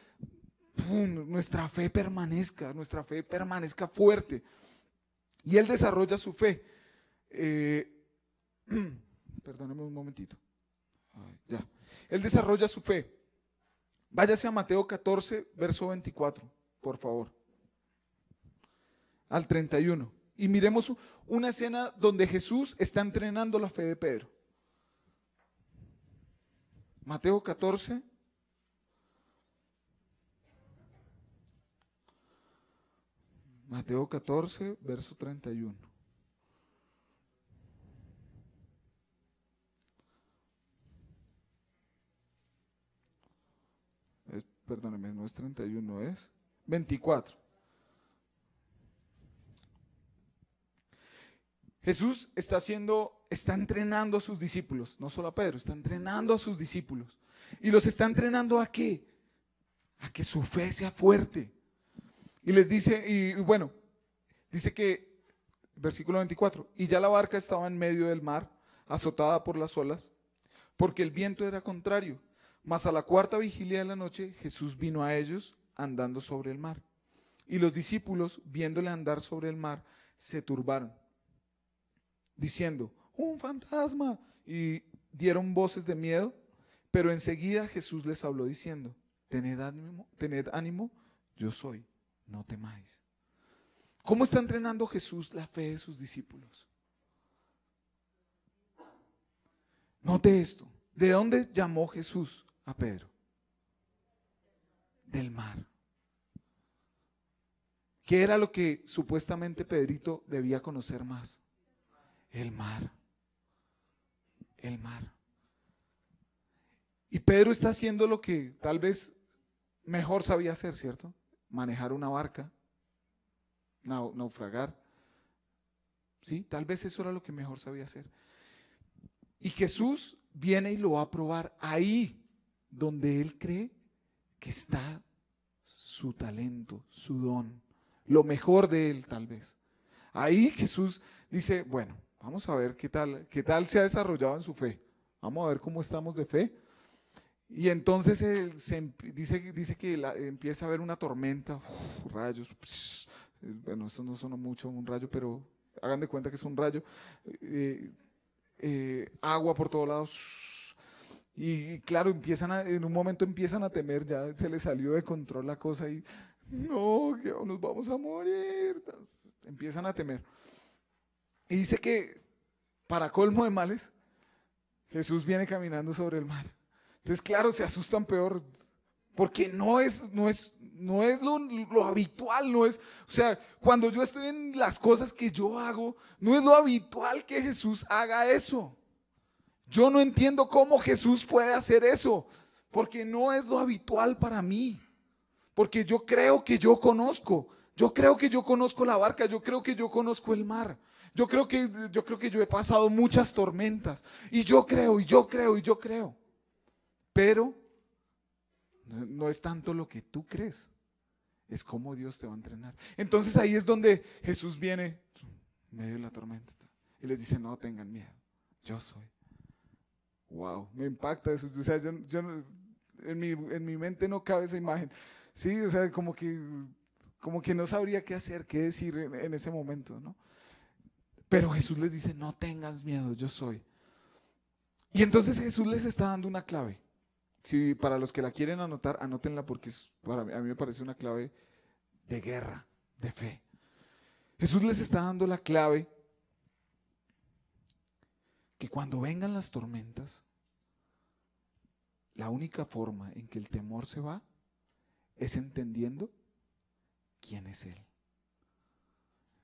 A: ¡pum!, nuestra fe permanezca fuerte. Y Él desarrolla su fe. Perdóneme un momentito. Ya. Él desarrolla su fe. Váyase a Mateo 14, verso 24, por favor. Al 31. Y miremos una escena donde Jesús está entrenando la fe de Pedro. Mateo 14. Mateo 14, verso 31. Perdóneme, no es 31, es 24. Jesús está entrenando a sus discípulos, no solo a Pedro, está entrenando a sus discípulos. ¿Y los está entrenando a qué? A que su fe sea fuerte. Y les dice, y bueno, dice que, versículo 24, y ya la barca estaba en medio del mar, azotada por las olas, porque el viento era contrario. Mas a la 4ª vigilia de la noche, Jesús vino a ellos andando sobre el mar. Y los discípulos, viéndole andar sobre el mar, se turbaron, diciendo: ¡un fantasma! Y dieron voces de miedo, pero enseguida Jesús les habló diciendo: tened ánimo, yo soy, no temáis. ¿Cómo está entrenando Jesús la fe de sus discípulos? Note esto. ¿De dónde llamó Jesús a Pedro? Del mar. ¿Qué era lo que supuestamente Pedrito debía conocer más? El mar. El mar. Y Pedro está haciendo lo que tal vez mejor sabía hacer, ¿cierto? Manejar una barca, naufragar. ¿Sí? Tal vez eso era lo que mejor sabía hacer. Y Jesús viene y lo va a probar ahí donde él cree que está su talento, su don, lo mejor de él tal vez. Ahí Jesús dice: bueno, vamos a ver qué tal se ha desarrollado en su fe. Vamos a ver cómo estamos de fe. Y entonces dice que empieza a haber una tormenta, rayos. Bueno, esto no sonó mucho un rayo, pero hagan de cuenta que es un rayo. Agua por todos lados. Y claro, en un momento empiezan a temer, ya se les salió de control la cosa y no, que nos vamos a morir. Empiezan a temer. Y dice que para colmo de males, Jesús viene caminando sobre el mar. Entonces, claro, se asustan peor, porque no es lo habitual, no es, o sea, cuando yo estoy en las cosas que yo hago, no es lo habitual que Jesús haga eso. Yo no entiendo cómo Jesús puede hacer eso, porque no es lo habitual para mí, porque yo creo que yo conozco la barca, yo creo que yo conozco el mar. Yo creo que yo he pasado muchas tormentas y yo creo, y yo creo, y yo creo. Pero no es tanto lo que tú crees, es cómo Dios te va a entrenar. Entonces ahí es donde Jesús viene en medio de la tormenta y les dice, no tengan miedo, yo soy. Wow, me impacta eso. O sea, en mi mente no cabe esa imagen. Sí, o sea, como que no sabría qué hacer, qué decir en ese momento, ¿no? Pero Jesús les dice, no tengas miedo, yo soy. Y entonces Jesús les está dando una clave. Si para los que la quieren anotar, anótenla porque a mí me parece una clave de guerra, de fe. Jesús les está dando la clave que cuando vengan las tormentas, la única forma en que el temor se va es entendiendo quién es Él.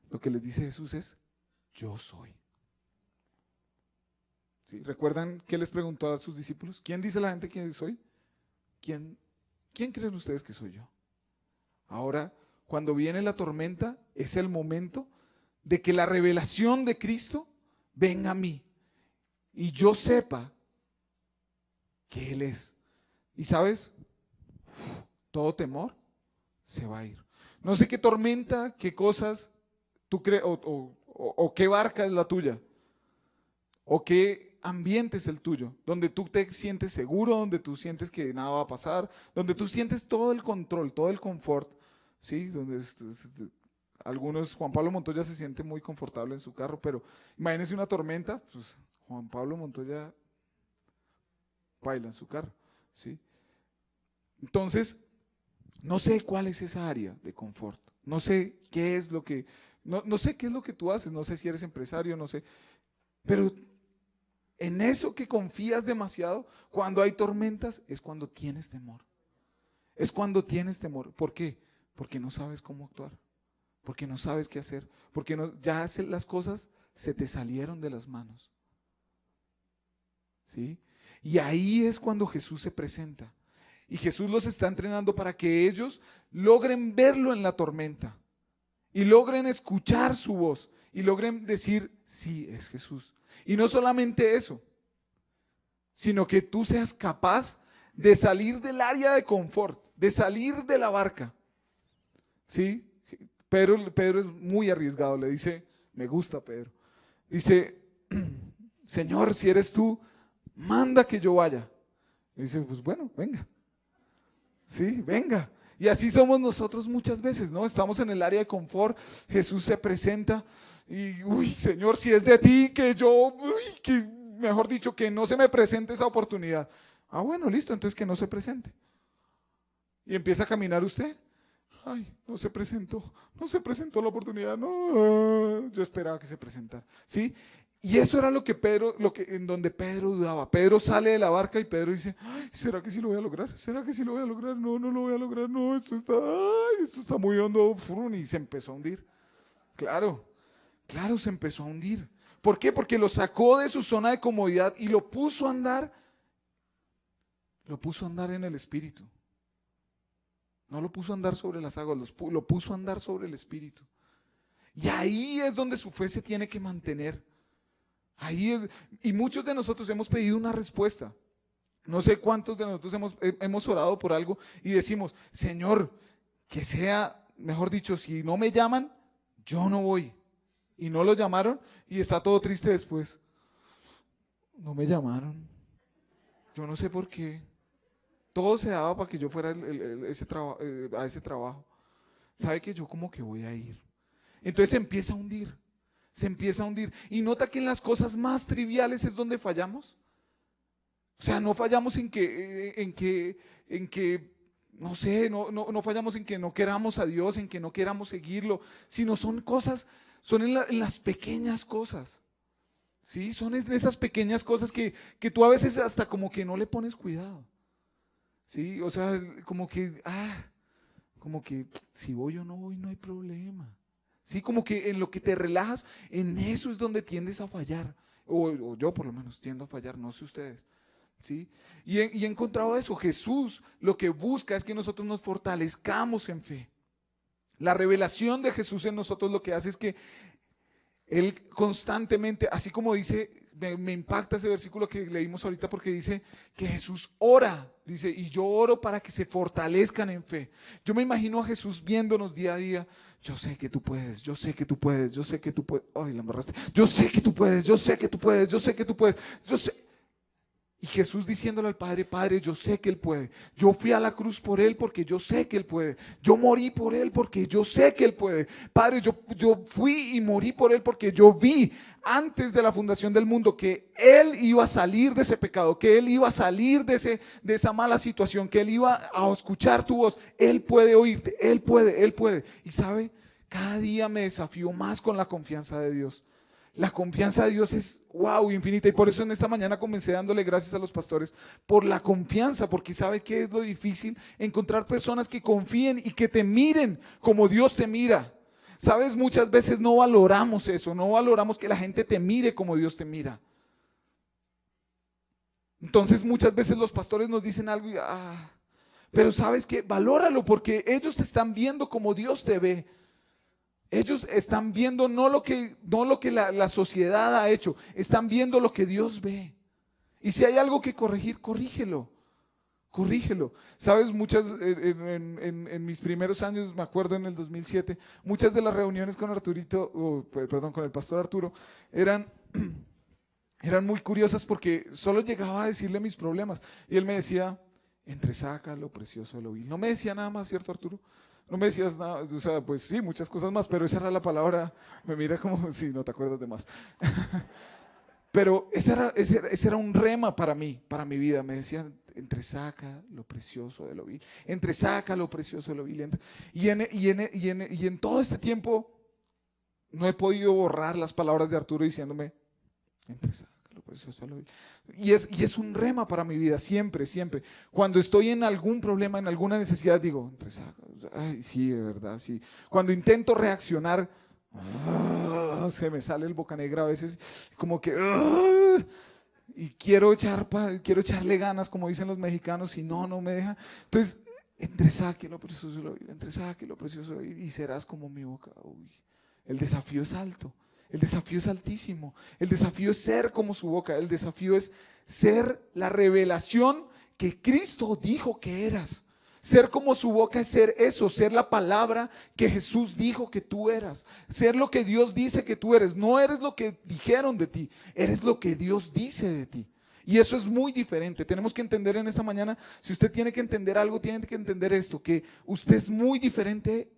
A: Lo que les dice Jesús es, yo soy. ¿Sí? ¿Recuerdan qué les preguntó a sus discípulos? ¿Quién dice la gente que soy? ¿Quién creen ustedes que soy yo? Ahora, cuando viene la tormenta, es el momento de que la revelación de Cristo venga a mí y yo sepa que Él es. Y sabes, todo temor se va a ir. No sé qué tormenta, qué cosas tú crees, o qué barca es la tuya, o qué ambiente es el tuyo, donde tú te sientes seguro, donde tú sientes que nada va a pasar, donde tú sientes todo el control, todo el confort, ¿sí? Algunos, Juan Pablo Montoya se siente muy confortable en su carro, pero imagínense una tormenta, pues Juan Pablo Montoya baila en su carro, ¿sí? Entonces, no sé cuál es esa área de confort, no sé qué es lo que, no sé qué es lo que tú haces, no sé si eres empresario, no sé, pero en eso que confías demasiado, cuando hay tormentas, es cuando tienes temor. Es cuando tienes temor. ¿Por qué? Porque no sabes cómo actuar, porque no sabes qué hacer, porque las cosas se te salieron de las manos. ¿Sí? Y ahí es cuando Jesús se presenta. Y Jesús los está entrenando para que ellos logren verlo en la tormenta y logren escuchar su voz y logren decir, sí, es Jesús. Y no solamente eso, sino que tú seas capaz de salir del área de confort, de salir de la barca. ¿Sí? Pedro es muy arriesgado, le dice, me gusta Pedro. Dice, Señor, si eres tú, manda que yo vaya. Y dice, pues bueno, venga. Sí, venga. Y así somos nosotros muchas veces, ¿no? Estamos en el área de confort, Jesús se presenta y, uy, Señor, si es de ti, mejor dicho, que no se me presente esa oportunidad. Ah, bueno, listo, entonces que no se presente. Y empieza a caminar usted. Ay, no se presentó la oportunidad, no, yo esperaba que se presentara, ¿sí? Y eso era en donde Pedro dudaba. Pedro sale de la barca y Pedro dice, ay, ¿será que sí lo voy a lograr? ¿Será que sí lo voy a lograr? No, no lo voy a lograr, no, esto está muy hondo, y se empezó a hundir. Claro, claro, se empezó a hundir. ¿Por qué? Porque lo sacó de su zona de comodidad y lo puso a andar en el Espíritu. No lo puso a andar sobre las aguas, lo puso a andar sobre el Espíritu. Y ahí es donde su fe se tiene que mantener. Y muchos de nosotros hemos pedido una respuesta. No sé cuántos de nosotros hemos orado por algo y decimos, Señor, que sea, mejor dicho, si no me llaman, yo no voy. Y no lo llamaron y está todo triste después. No me llamaron. Yo no sé por qué. Todo se daba para que yo fuera a ese trabajo. ¿Sabe que yo como que voy a ir? Entonces se empieza a hundir. Se empieza a hundir. Y nota que en las cosas más triviales es donde fallamos. O sea, no fallamos no sé, no fallamos en que no queramos a Dios, en que no queramos seguirlo, sino son cosas, son en las pequeñas cosas. Sí, son en esas pequeñas cosas que tú a veces hasta como que no le pones cuidado. Sí, o sea, como que si voy o no voy, no hay problema. Sí, como que en lo que te relajas, en eso es donde tiendes a fallar. O yo por lo menos tiendo a fallar, no sé ustedes. ¿Sí? Y he encontrado eso. Jesús lo que busca es que nosotros nos fortalezcamos en fe. La revelación de Jesús en nosotros lo que hace es que Él constantemente, así como dice, me impacta ese versículo que leímos ahorita porque dice que Jesús ora, dice, y yo oro para que se fortalezcan en fe. Yo me imagino a Jesús viéndonos día a día. Yo sé que tú puedes, yo sé que tú puedes, yo sé que tú puedes. Ay, la embarraste. Yo sé que tú puedes, yo sé que tú puedes, yo sé que tú puedes, yo sé. Y Jesús diciéndole al Padre, Padre, yo sé que Él puede. Yo fui a la cruz por Él porque yo sé que Él puede. Yo morí por Él porque yo sé que Él puede. Padre, yo fui y morí por Él porque yo vi antes de la fundación del mundo que Él iba a salir de ese pecado, que Él iba a salir de esa mala situación, que Él iba a escuchar tu voz. Él puede oírte, Él puede, Él puede. Y sabe, cada día me desafío más con la confianza de Dios. La confianza de Dios es wow, infinita. Y por eso en esta mañana comencé dándole gracias a los pastores por la confianza, porque sabe que es lo difícil encontrar personas que confíen y que te miren como Dios te mira. Sabes, muchas veces no valoramos eso, no valoramos que la gente te mire como Dios te mira. Entonces muchas veces los pastores nos dicen algo y pero sabes que valóralo porque ellos te están viendo como Dios te ve. Ellos están viendo no lo que la sociedad ha hecho, están viendo lo que Dios ve. Y si hay algo que corregir, corrígelo. Corrígelo. Sabes, en mis primeros años, me acuerdo en el 2007, muchas de las reuniones con perdón, con el pastor Arturo, eran, eran muy curiosas porque solo llegaba a decirle mis problemas. Y él me decía, entresaca lo precioso de lo vil. No me decía nada más, ¿cierto, Arturo? No me decías nada, o sea, pues sí, muchas cosas más, pero esa era la palabra, me mira como, sí, no te acuerdas de más. Pero ese era un rema para mí, para mi vida. Me decían, entresaca lo precioso de lo vil, entresaca lo precioso de lo vil. Y en todo este tiempo no he podido borrar las palabras de Arturo diciéndome, entresaca lo precioso de lo vil. Y es un rema para mi vida, siempre, siempre. Cuando estoy en algún problema, en alguna necesidad, digo, entresaca, ay, sí, de verdad, sí. Cuando intento reaccionar, se me sale el boca negra a veces, como que y quiero echarle ganas, como dicen los mexicanos, y no me deja. Entonces, entresaque lo precioso de lo vil, entresaque lo precioso de lo vil, y serás como mi boca. Uy, el desafío es alto, el desafío es altísimo, el desafío es ser como su boca, el desafío es ser la revelación que Cristo dijo que eras. Ser como su boca es ser eso, ser la palabra que Jesús dijo que tú eras, ser lo que Dios dice que tú eres. No eres lo que dijeron de ti, eres lo que Dios dice de ti. Y eso es muy diferente. Tenemos que entender en esta mañana, si usted tiene que entender algo, tiene que entender esto, que usted es muy diferente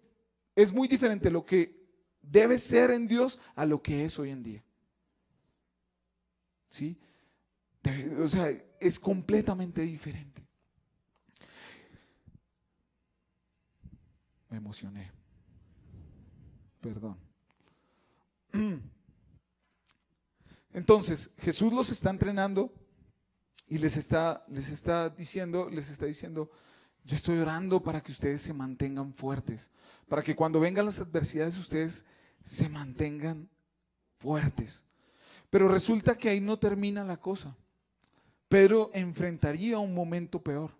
A: lo que debe ser en Dios a lo que es hoy en día. ¿Sí? O sea, es completamente diferente. Me emocioné. Perdón. Entonces, Jesús los está entrenando y les está diciendo, yo estoy orando para que ustedes se mantengan fuertes, para que cuando vengan las adversidades ustedes se mantengan fuertes. Pero resulta que ahí no termina la cosa. Pedro enfrentaría un momento peor,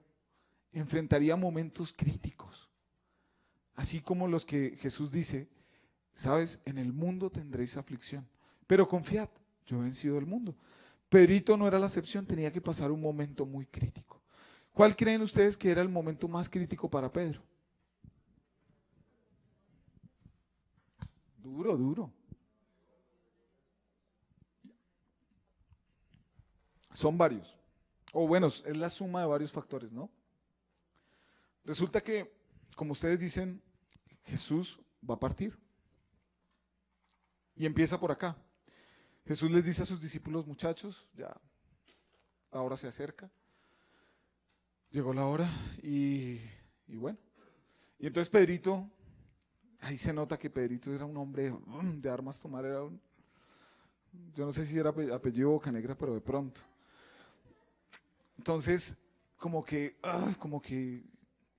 A: enfrentaría momentos críticos, así como los que Jesús dice, sabes, en el mundo tendréis aflicción, pero confiad, yo he vencido el mundo. Pedrito no era la excepción, tenía que pasar un momento muy crítico. ¿Cuál creen ustedes que era el momento más crítico para Pedro? Duro, duro. Son varios. O bueno, es la suma de varios factores, ¿no? Resulta que, como ustedes dicen, Jesús va a partir. Y empieza por acá. Jesús les dice a sus discípulos, muchachos, ya la hora se acerca. Llegó la hora y bueno. Y entonces Pedrito, ahí se nota que Pedrito era un hombre de armas tomar, yo no sé si era apellido Bocanegra, pero de pronto. Entonces, como que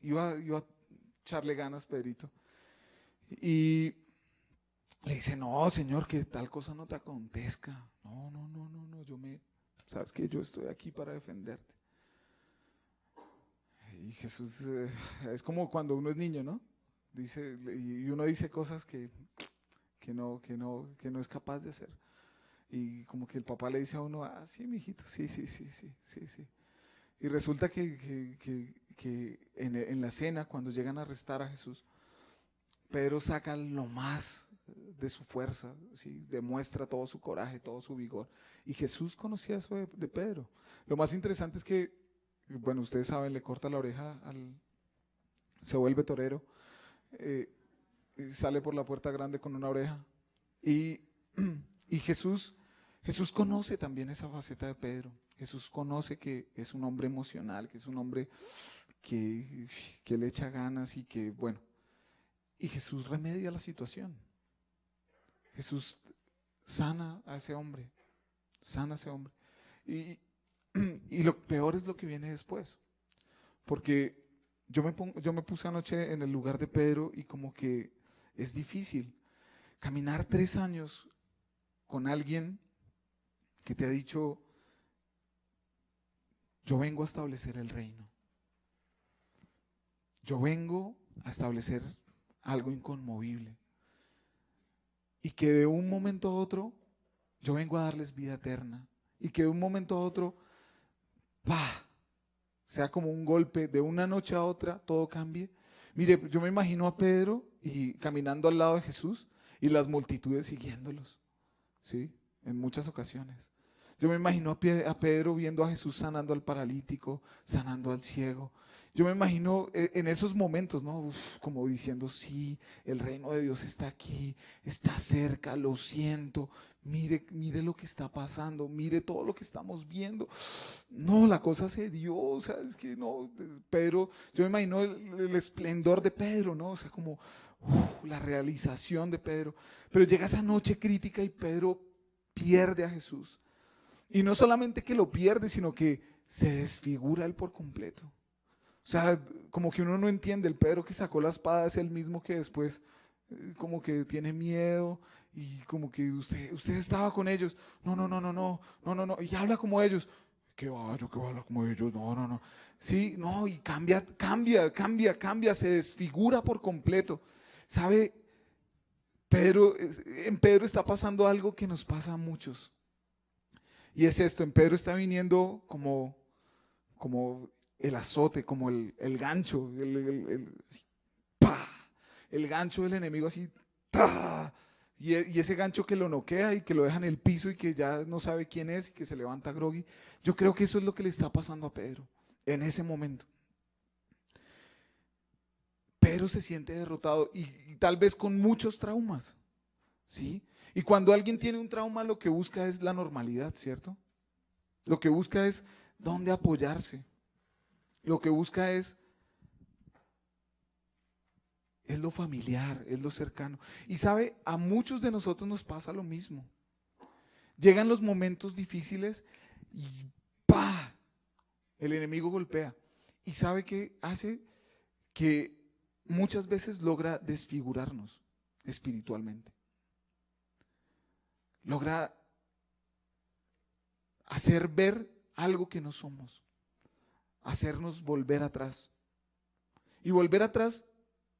A: iba a echarle ganas Pedrito. Y le dice, no, Señor, que tal cosa no te acontezca. No, no, no, no, no, sabes que yo estoy aquí para defenderte. Y Jesús, es como cuando uno es niño, ¿no? Dice, y uno dice cosas que no es capaz de hacer. Y como que el papá le dice a uno, ah, sí, mijito, sí, sí, sí, sí, sí, sí. Y resulta que en la cena, cuando llegan a arrestar a Jesús, Pedro saca lo más de su fuerza, ¿sí? Demuestra todo su coraje, todo su vigor. Y Jesús conocía eso de Pedro. Lo más interesante es que, bueno, ustedes saben, le corta la oreja se vuelve torero, eh, y sale por la puerta grande con una oreja. Y, y Jesús conoce también esa faceta de Pedro. Jesús conoce que es un hombre emocional, que es un hombre que le echa ganas y que, bueno, y Jesús remedia la situación. Jesús sana a ese hombre, sana a ese hombre. Y, y lo peor es lo que viene después, porque yo me puse anoche en el lugar de Pedro y como que es difícil caminar 3 años con alguien que te ha dicho, yo vengo a establecer el reino. Yo vengo a establecer algo inconmovible. Y que de un momento a otro, yo vengo a darles vida eterna. Y que de un momento a otro, ¡pah!, sea como un golpe, de una noche a otra, todo cambie. Mire, yo me imagino a Pedro y caminando al lado de Jesús y las multitudes siguiéndolos, ¿sí? En muchas ocasiones. Yo me imagino a Pedro viendo a Jesús sanando al paralítico, sanando al ciego. Yo me imagino en esos momentos, ¿no? Uf, como diciendo, sí, el reino de Dios está aquí, está cerca, lo siento. Mire, mire lo que está pasando, mire todo lo que estamos viendo. No, la cosa se dio, o sea, es que no, Pedro, yo me imagino el esplendor de Pedro, ¿no? O sea, como la realización de Pedro. Pero llega esa noche crítica y Pedro pierde a Jesús. Y no solamente que lo pierde, sino que se desfigura él por completo. O sea, como que uno no entiende, el Pedro que sacó la espada es el mismo que después como que tiene miedo y como que usted estaba con ellos. No, no, no, no, no, no, no, no. Y habla como ellos. ¿Qué va? Yo que voy a hablar como ellos. No, no, no. Sí, no, y cambia, se desfigura por completo. ¿Sabe? En Pedro está pasando algo que nos pasa a muchos. Y es esto, en Pedro está viniendo como el azote, como el gancho, así, ¡pah!, el gancho del enemigo así, ¡tah!, y ese gancho que lo noquea y que lo deja en el piso y que ya no sabe quién es y que se levanta groggy. Yo creo que eso es lo que le está pasando a Pedro en ese momento. Pedro se siente derrotado y tal vez con muchos traumas, ¿sí? Y cuando alguien tiene un trauma, lo que busca es la normalidad, ¿cierto? Lo que busca es dónde apoyarse. Lo que busca es lo familiar, es lo cercano. Y sabe, a muchos de nosotros nos pasa lo mismo. Llegan los momentos difíciles y ¡pah!, el enemigo golpea. ¿Y sabe qué hace? Que muchas veces logra desfigurarnos espiritualmente. Logra hacer ver algo que no somos, hacernos volver atrás. Y volver atrás,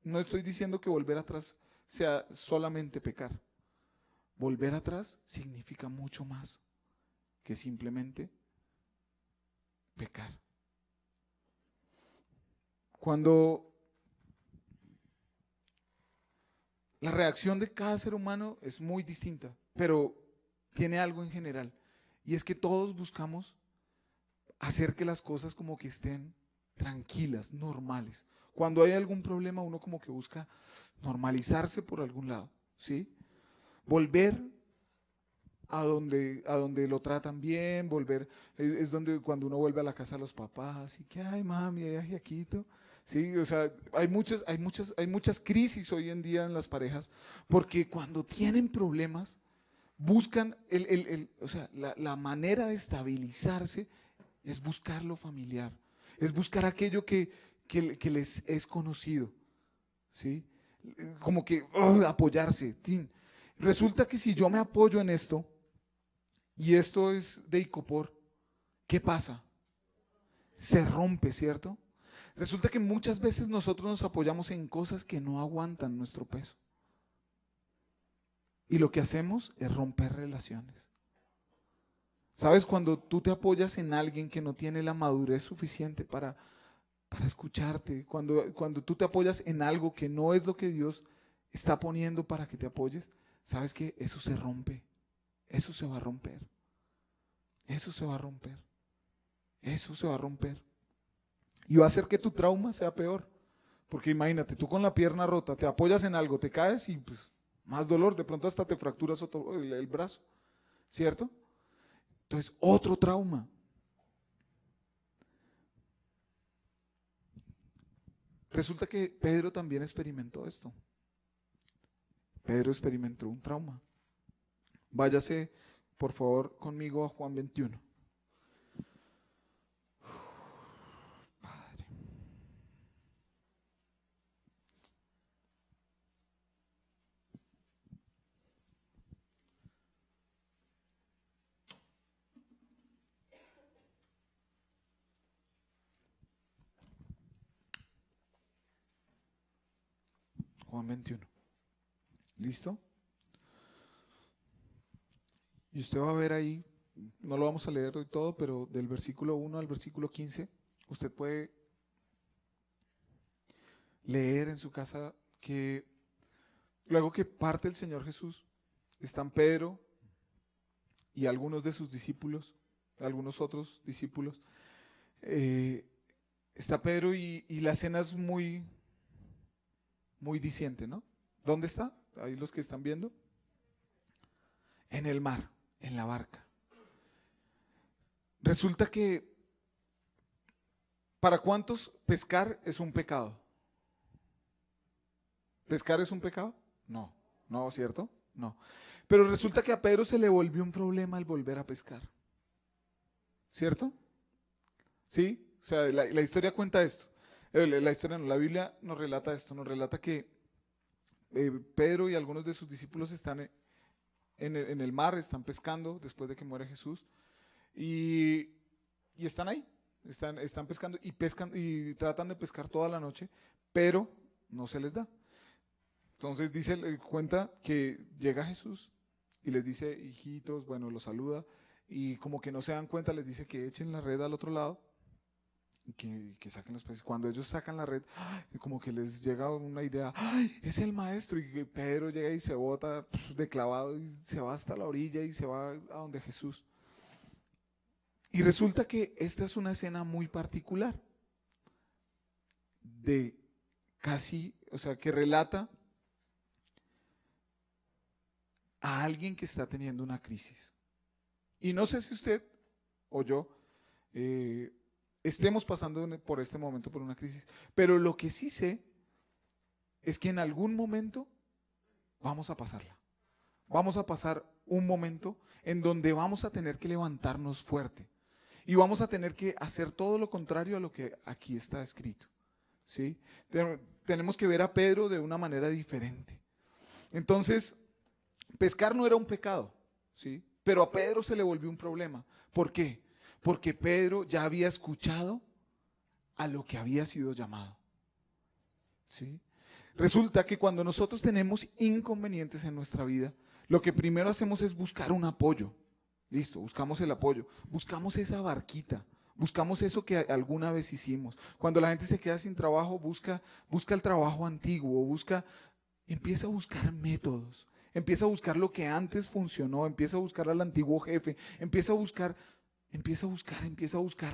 A: no estoy diciendo que volver atrás sea solamente pecar. Volver atrás significa mucho más que simplemente pecar. Cuando la reacción de cada ser humano es muy distinta, pero tiene algo en general, y es que todos buscamos hacer que las cosas como que estén tranquilas, normales. Cuando hay algún problema, uno como que busca normalizarse por algún lado, ¿sí? Volver a donde lo tratan bien, volver, es donde cuando uno vuelve a la casa de los papás, y que, ay mami, ay Jaquito. Sí, o sea, hay muchas crisis hoy en día en las parejas, porque cuando tienen problemas, buscan o sea, la manera de estabilizarse es buscar lo familiar, es buscar aquello que les es conocido, ¿sí? Como que apoyarse. Tin. Resulta que si yo me apoyo en esto, y esto es de icopor, ¿qué pasa? Se rompe, ¿cierto? Resulta que muchas veces nosotros nos apoyamos en cosas que no aguantan nuestro peso. Y lo que hacemos es romper relaciones. ¿Sabes? Cuando tú te apoyas en alguien que no tiene la madurez suficiente para escucharte, cuando tú te apoyas en algo que no es lo que Dios está poniendo para que te apoyes, ¿sabes qué? Eso se rompe, eso se va a romper, eso se va a romper, eso se va a romper. Y va a hacer que tu trauma sea peor. Porque imagínate, tú con la pierna rota, te apoyas en algo, te caes y pues más dolor, de pronto hasta te fracturas el brazo, ¿cierto? Entonces, otro trauma. Resulta que Pedro también experimentó esto. Pedro experimentó un trauma. Váyase, por favor, conmigo a Juan 21. Padre. Juan 21. ¿Listo? Y usted va a ver ahí, no lo vamos a leer hoy todo, pero del versículo 1 al versículo 15, usted puede leer en su casa que luego que parte el Señor Jesús, están Pedro y algunos de sus discípulos, algunos otros discípulos. Está Pedro y la escena es muy, muy diciente, ¿no? ¿Dónde está? Ahí los que están viendo. En el mar, en la barca. Resulta que ¿para cuántos pescar es un pecado? ¿Pescar es un pecado? No, no, ¿cierto? No. Pero resulta que a Pedro se le volvió un problema al volver a pescar. ¿Cierto? ¿Sí? O sea, la historia cuenta esto. La historia no, la Biblia nos relata esto, nos relata que Pedro y algunos de sus discípulos están en el mar, están pescando después de que muere Jesús y, y están ahí, están pescando y pescan y tratan de pescar toda la noche, pero no se les da. Entonces cuenta que llega Jesús y les dice, hijitos, bueno, los saluda y como que no se dan cuenta, les dice que echen la red al otro lado y que saquen los peces. Cuando ellos sacan la red, ¡ay! Como que les llega una idea, ¡ay! Es el maestro. Y que Pedro llega y se bota de clavado y se va hasta la orilla y se va a donde Jesús. Y resulta que esta es una escena muy particular de casi, o sea, que relata a alguien que está teniendo una crisis. Y no sé si usted o yo estemos pasando por este momento por una crisis, pero lo que sí sé es que en algún momento vamos a pasarla. Vamos a pasar un momento en donde vamos a tener que levantarnos fuerte y vamos a tener que hacer todo lo contrario a lo que aquí está escrito. ¿Sí? Tenemos que ver a Pedro de una manera diferente. Entonces, pescar no era un pecado, ¿sí? Pero a Pedro se le volvió un problema. ¿Por qué? Porque Pedro ya había escuchado a lo que había sido llamado. ¿Sí? Resulta que cuando nosotros tenemos inconvenientes en nuestra vida, lo que primero hacemos es buscar un apoyo. Listo, buscamos el apoyo, buscamos esa barquita, buscamos eso que alguna vez hicimos. Cuando la gente se queda sin trabajo, busca el trabajo antiguo, empieza a buscar métodos, empieza a buscar lo que antes funcionó, empieza a buscar al antiguo jefe, empieza a buscar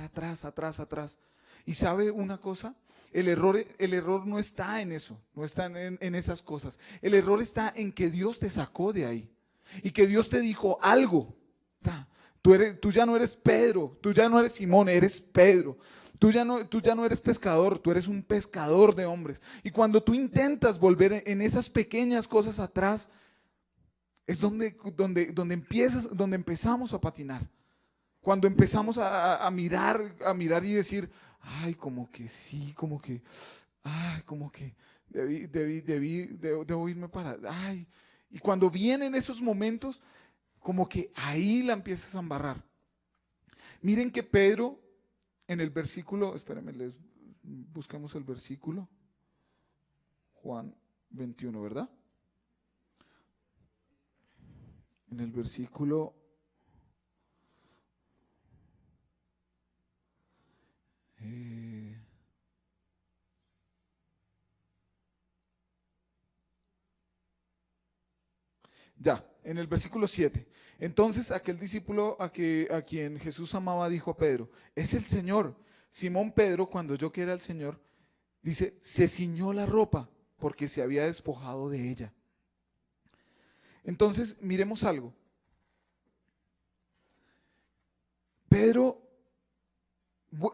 A: atrás, atrás, atrás. Y sabe una cosa, el error no está en eso, no está en esas cosas. El error está en que Dios te sacó de ahí. y que Dios te dijo algo. Tú ya no eres Pedro, tú ya no eres Simón, eres Pedro. Tú ya no eres pescador, tú eres un pescador de hombres. Y cuando tú intentas volver en esas pequeñas cosas atrás, es donde empezamos a patinar. Cuando empezamos a mirar y decir, ay, como que sí, como que, ay, como que debo irme para, ay. Y cuando vienen esos momentos, como que ahí la empiezas a embarrar. Miren que Pedro, en el versículo, espérenme, buscamos el versículo, Juan 21, ¿verdad? En el versículo ya, en el versículo 7. Entonces aquel discípulo a quien Jesús amaba dijo a Pedro, es el Señor. Simón Pedro, cuando oyó que era el Señor, dice, se ciñó la ropa porque se había despojado de ella. Entonces, miremos algo. Pedro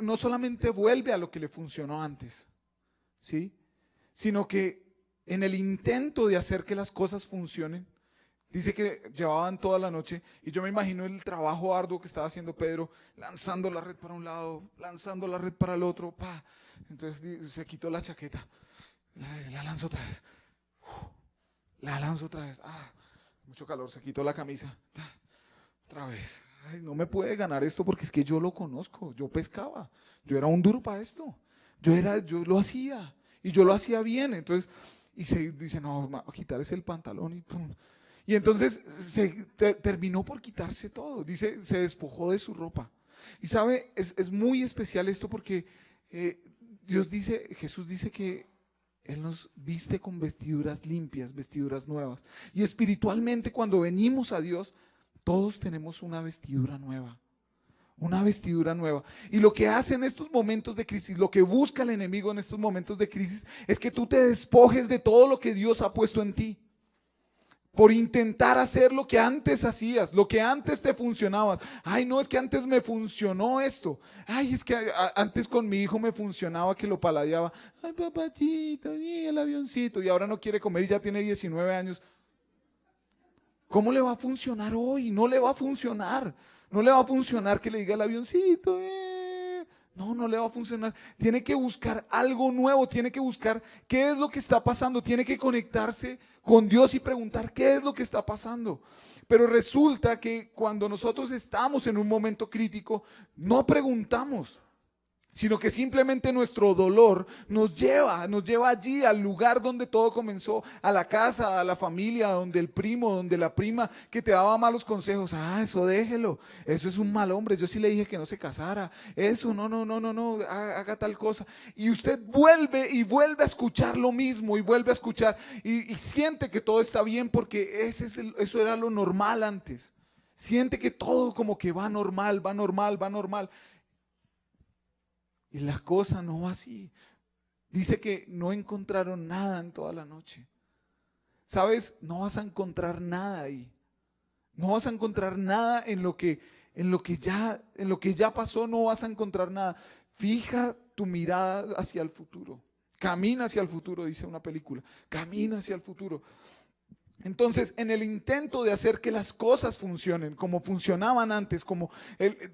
A: no solamente vuelve a lo que le funcionó antes, ¿sí? Sino que en el intento de hacer que las cosas funcionen, dice que llevaban toda la noche y yo me imagino el trabajo arduo que estaba haciendo Pedro, lanzando la red para un lado, lanzando la red para el otro, pa. Entonces se quitó la chaqueta, la lanzó otra vez, la lanzó otra vez, mucho calor, se quitó la camisa, otra vez. Ay, no me puede ganar esto porque es que yo lo conozco, yo pescaba, yo era un duro para esto, yo lo hacía y yo lo hacía bien, entonces, y se dice, no, a quitar ese el pantalón y pum. Y entonces terminó por quitarse todo, dice, se despojó de su ropa. Y sabe, es muy especial esto porque Jesús dice que Él nos viste con vestiduras limpias, vestiduras nuevas. Y espiritualmente cuando venimos a Dios, todos tenemos una vestidura nueva. Una vestidura nueva. Y lo que hace en estos momentos de crisis, lo que busca el enemigo en estos momentos de crisis, es que tú te despojes de todo lo que Dios ha puesto en ti. Por intentar hacer lo que antes hacías, lo que antes te funcionabas. Ay, no, es que antes me funcionó esto. Ay, es que antes con mi hijo me funcionaba que lo paladeaba. Ay, papachito, y el avioncito. Y ahora no quiere comer y ya tiene 19 años. ¿Cómo le va a funcionar hoy? No le va a funcionar. No le va a funcionar que le diga el avioncito. No, no le va a funcionar. Tiene que buscar algo nuevo, tiene que buscar qué es lo que está pasando, tiene que conectarse con Dios y preguntar qué es lo que está pasando. Pero resulta que cuando nosotros estamos en un momento crítico, no preguntamos, sino que simplemente nuestro dolor nos lleva allí al lugar donde todo comenzó, a la casa, a la familia, donde el primo, donde la prima que te daba malos consejos. Eso déjelo, eso es un mal hombre, yo sí le dije que no se casara, eso no, haga tal cosa. Y usted vuelve y vuelve a escuchar lo mismo y vuelve a escuchar y siente que todo está bien porque eso era lo normal antes. Siente que todo como que va normal, va normal, va normal. Y la cosa no va así. Dice que no encontraron nada en toda la noche. ¿Sabes? No vas a encontrar nada ahí. No vas a encontrar nada en lo que ya pasó, no vas a encontrar nada. Fija tu mirada hacia el futuro. Camina hacia el futuro, dice una película. Camina hacia el futuro. Entonces, en el intento de hacer que las cosas funcionen como funcionaban antes,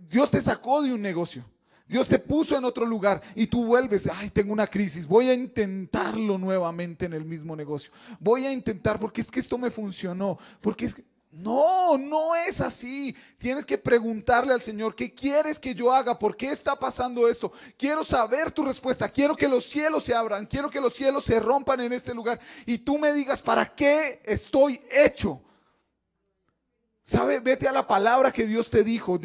A: Dios te sacó de un negocio. Dios te puso en otro lugar y tú vuelves, ay, tengo una crisis, voy a intentarlo nuevamente en el mismo negocio. Voy a intentar porque es que esto me funcionó, porque es que no es así. Tienes que preguntarle al Señor, ¿qué quieres que yo haga? ¿Por qué está pasando esto? Quiero saber tu respuesta. Quiero que los cielos se abran. Quiero que los cielos se rompan en este lugar. Y tú me digas, ¿para qué estoy hecho? ¿Sabe? Vete a la palabra que Dios te dijo.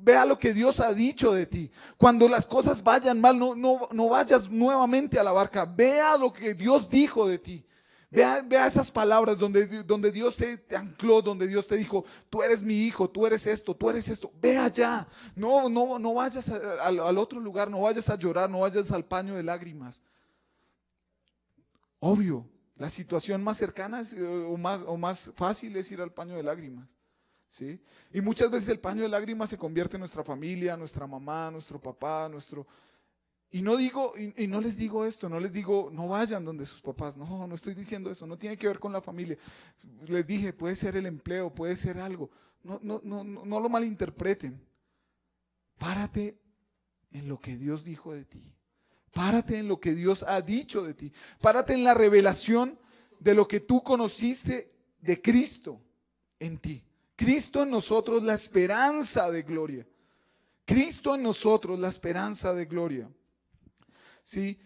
A: Vea lo que Dios ha dicho de ti. Cuando las cosas vayan mal, no vayas nuevamente a la barca. Vea lo que Dios dijo de ti. Vea esas palabras donde Dios te ancló, donde Dios te dijo, tú eres mi hijo, tú eres esto, tú eres esto. Ve allá. No vayas al otro lugar, no vayas a llorar, no vayas al paño de lágrimas. Obvio, La situación más cercana o más fácil es ir al paño de lágrimas. ¿Sí? Y muchas veces el paño de lágrimas se convierte en nuestra familia, nuestra mamá, nuestro papá, Y no digo, y no les digo esto, no les digo, no vayan donde sus papás, no estoy diciendo eso, no tiene que ver con la familia. Les dije, puede ser el empleo, puede ser algo. No lo malinterpreten. Párate en lo que Dios dijo de ti. Párate en lo que Dios ha dicho de ti. Párate en la revelación de lo que tú conociste de Cristo en ti. Cristo en nosotros, la esperanza de gloria. Cristo en nosotros, la esperanza de gloria. ¿Sí?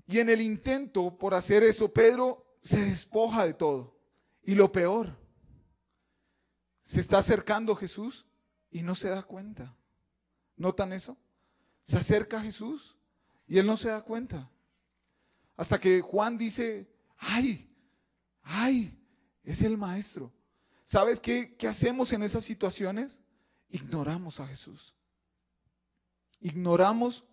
A: Y en el intento por hacer eso, Pedro se despoja de todo. Y lo peor, se está acercando Jesús y no se da cuenta. ¿Notan eso? Se acerca a Jesús y él no se da cuenta. Hasta que Juan dice, ay, es el maestro. ¿Sabes qué hacemos en esas situaciones? Ignoramos a Jesús. Ignoramos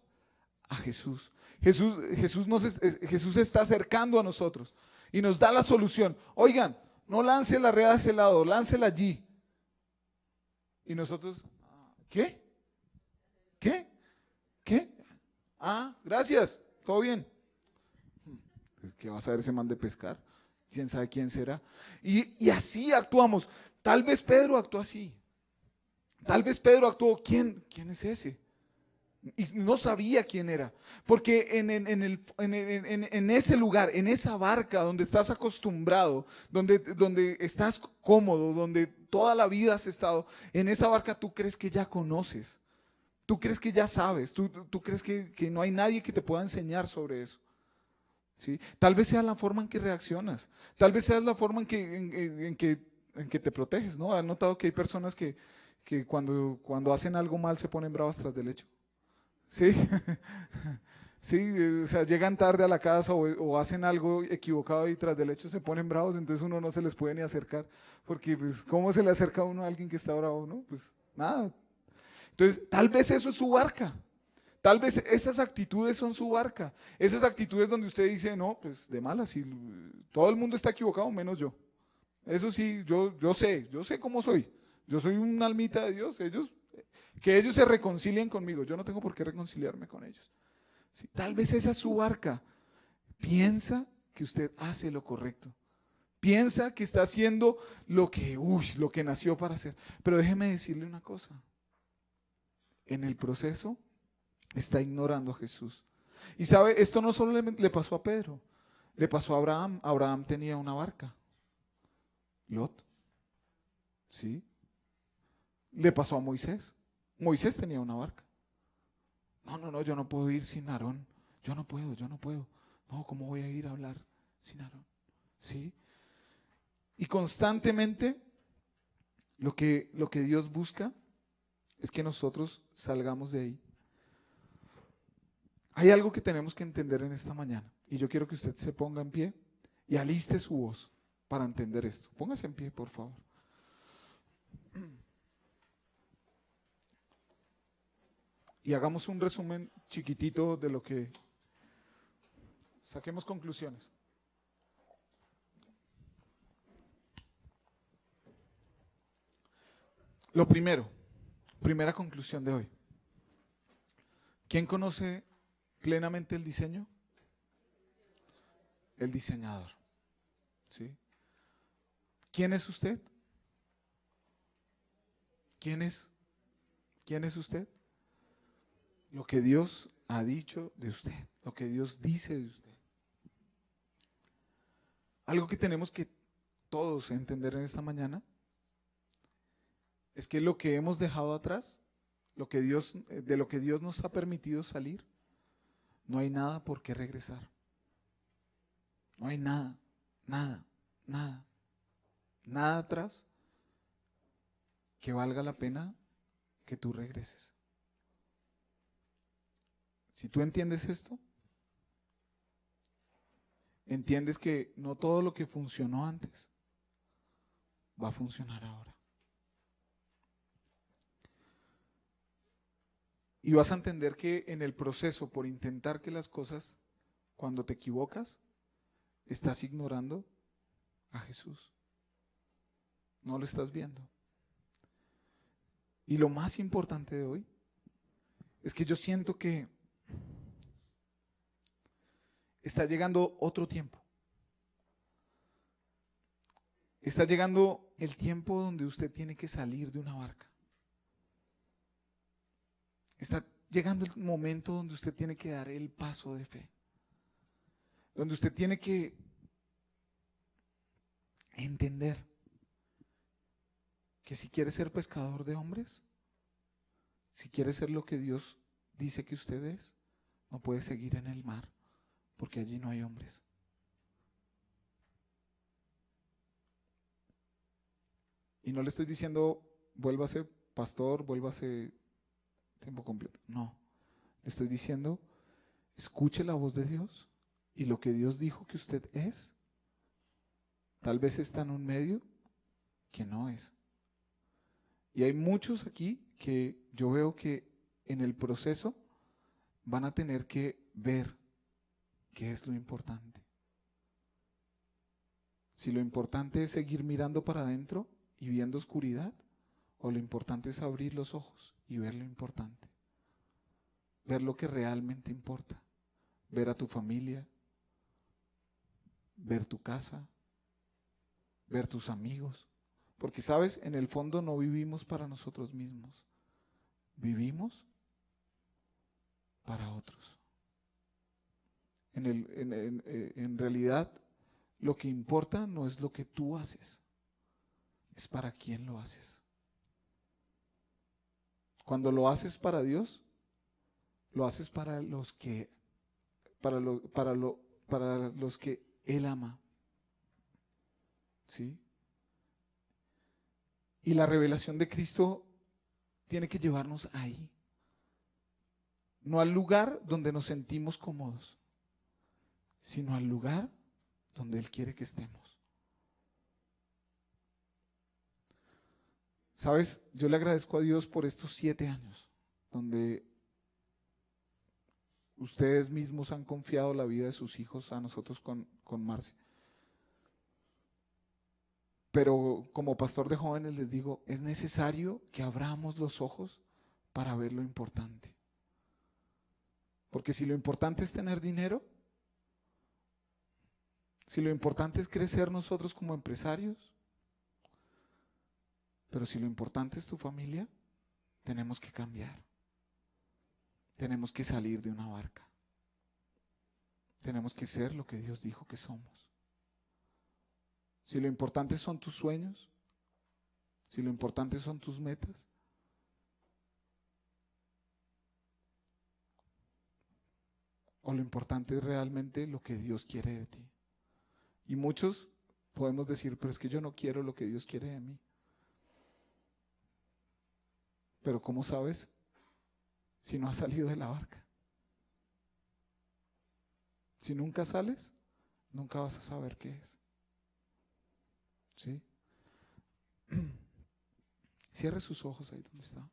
A: a Jesús. Jesús se está acercando a nosotros y nos da la solución. Oigan, no lance la red a ese lado, láncela allí. Y nosotros, ¿qué? Gracias, todo bien. ¿Qué va a saber ese man de pescar? ¿Quién sabe quién será? Y así actuamos. Tal vez Pedro actuó así. Tal vez Pedro actuó, ¿quién es ese? Y no sabía quién era, porque en ese lugar, en esa barca donde estás acostumbrado, donde estás cómodo, donde toda la vida has estado, en esa barca tú crees que ya conoces, tú crees que ya sabes, tú crees que no hay nadie que te pueda enseñar sobre eso. ¿Sí? Tal vez sea la forma en que reaccionas, tal vez sea la forma en que te proteges, ¿no? ¿Has notado que hay personas que cuando hacen algo mal se ponen bravas tras del hecho? Sí, sí, o sea, llegan tarde a la casa o hacen algo equivocado y tras del hecho se ponen bravos, entonces uno no se les puede ni acercar, porque pues, ¿cómo se le acerca a uno a alguien que está bravo, no? Pues nada. Entonces, tal vez eso es su barca, tal vez esas actitudes son su barca, esas actitudes donde usted dice, no, pues de malas, si todo el mundo está equivocado, menos yo. Eso sí, yo sé cómo soy, yo soy una almita de Dios, que ellos se reconcilien conmigo. Yo no tengo por qué reconciliarme con ellos. Sí, tal vez esa es su barca. Piensa que usted hace lo correcto. Piensa que está haciendo lo que nació para hacer. Pero déjeme decirle una cosa. En el proceso está ignorando a Jesús. Y sabe, esto no solo le pasó a Pedro, le pasó a Abraham. Abraham tenía una barca. Lot. ¿Sí? Le pasó a Moisés. Moisés tenía una barca. No, yo no puedo ir sin Aarón. Yo no puedo. No, ¿cómo voy a ir a hablar sin Aarón? ¿Sí? Y constantemente lo que Dios busca es que nosotros salgamos de ahí. Hay algo que tenemos que entender en esta mañana. Y yo quiero que usted se ponga en pie y aliste su voz para entender esto. Póngase en pie, por favor. Y hagamos un resumen chiquitito de lo que... Saquemos conclusiones. Lo primera conclusión de hoy. ¿Quién conoce plenamente el diseño? El diseñador. ¿Sí? ¿Quién es usted? ¿Quién es usted? Lo que Dios ha dicho de usted, lo que Dios dice de usted. Algo que tenemos que todos entender en esta mañana es que lo que hemos dejado atrás, de lo que Dios nos ha permitido salir, no hay nada por qué regresar. No hay nada atrás que valga la pena que tú regreses. Si tú entiendes esto, entiendes que no todo lo que funcionó antes va a funcionar ahora. Y vas a entender que en el proceso, por intentar que las cosas, cuando te equivocas, estás ignorando a Jesús. No lo estás viendo. Y lo más importante de hoy es que yo siento que está llegando otro tiempo. Está llegando el tiempo donde usted tiene que salir de una barca. Está llegando el momento donde usted tiene que dar el paso de fe. Donde usted tiene que entender que si quiere ser pescador de hombres, si quiere ser lo que Dios dice que usted es, no puede seguir en el mar, porque allí no hay hombres. Y no le estoy diciendo, vuélvase pastor, vuélvase tiempo completo. No, le estoy diciendo, escuche la voz de Dios y lo que Dios dijo que usted es, tal vez está en un medio que no es. Y hay muchos aquí que yo veo que en el proceso van a tener que ver qué es lo importante. Si lo importante es seguir mirando para adentro y viendo oscuridad, o lo importante es abrir los ojos y ver lo importante. Ver lo que realmente importa. Ver a tu familia, ver tu casa, ver tus amigos. Porque, ¿sabes? En el fondo no vivimos para nosotros mismos. Vivimos para otros. En realidad, lo que importa no es lo que tú haces, es para quién lo haces. Cuando lo haces para Dios, lo haces para los que, para los que Él ama. ¿Sí? Y la revelación de Cristo tiene que llevarnos ahí. No al lugar donde nos sentimos cómodos, sino al lugar donde Él quiere que estemos. ¿Sabes? Yo le agradezco a Dios por estos 7 años, donde ustedes mismos han confiado la vida de sus hijos a nosotros con Marcia. Pero como pastor de jóvenes les digo, es necesario que abramos los ojos para ver lo importante. Porque si lo importante es tener dinero, si lo importante es crecer nosotros como empresarios, pero si lo importante es tu familia, tenemos que cambiar. Tenemos que salir de una barca. Tenemos que ser lo que Dios dijo que somos. Si lo importante son tus sueños, si lo importante son tus metas, o lo importante es realmente lo que Dios quiere de ti. Y muchos podemos decir, pero es que yo no quiero lo que Dios quiere de mí. Pero ¿cómo sabes si no has salido de la barca? Si nunca sales, nunca vas a saber qué es. ¿Sí? Cierre sus ojos ahí donde está.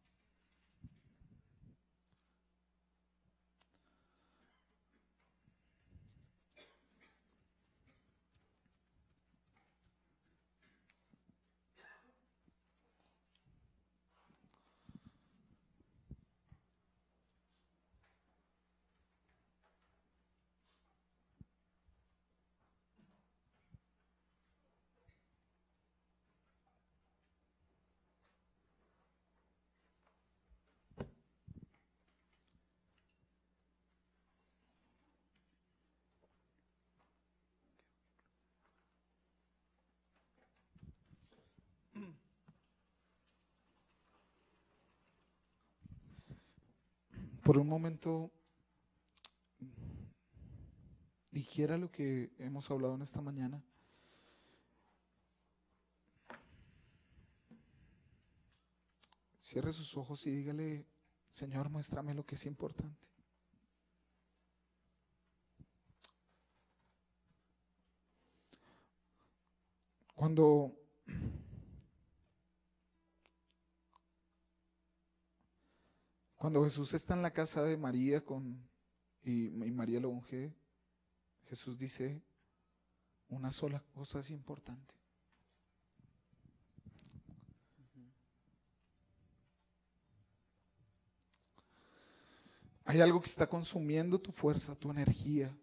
A: Por un momento, dijera lo que hemos hablado en esta mañana. Cierre sus ojos y dígale, Señor, muéstrame lo que es importante. Cuando Jesús está en la casa de María y María lo unge, Jesús dice, Una sola cosa es importante. Hay algo que está consumiendo tu fuerza, tu energía,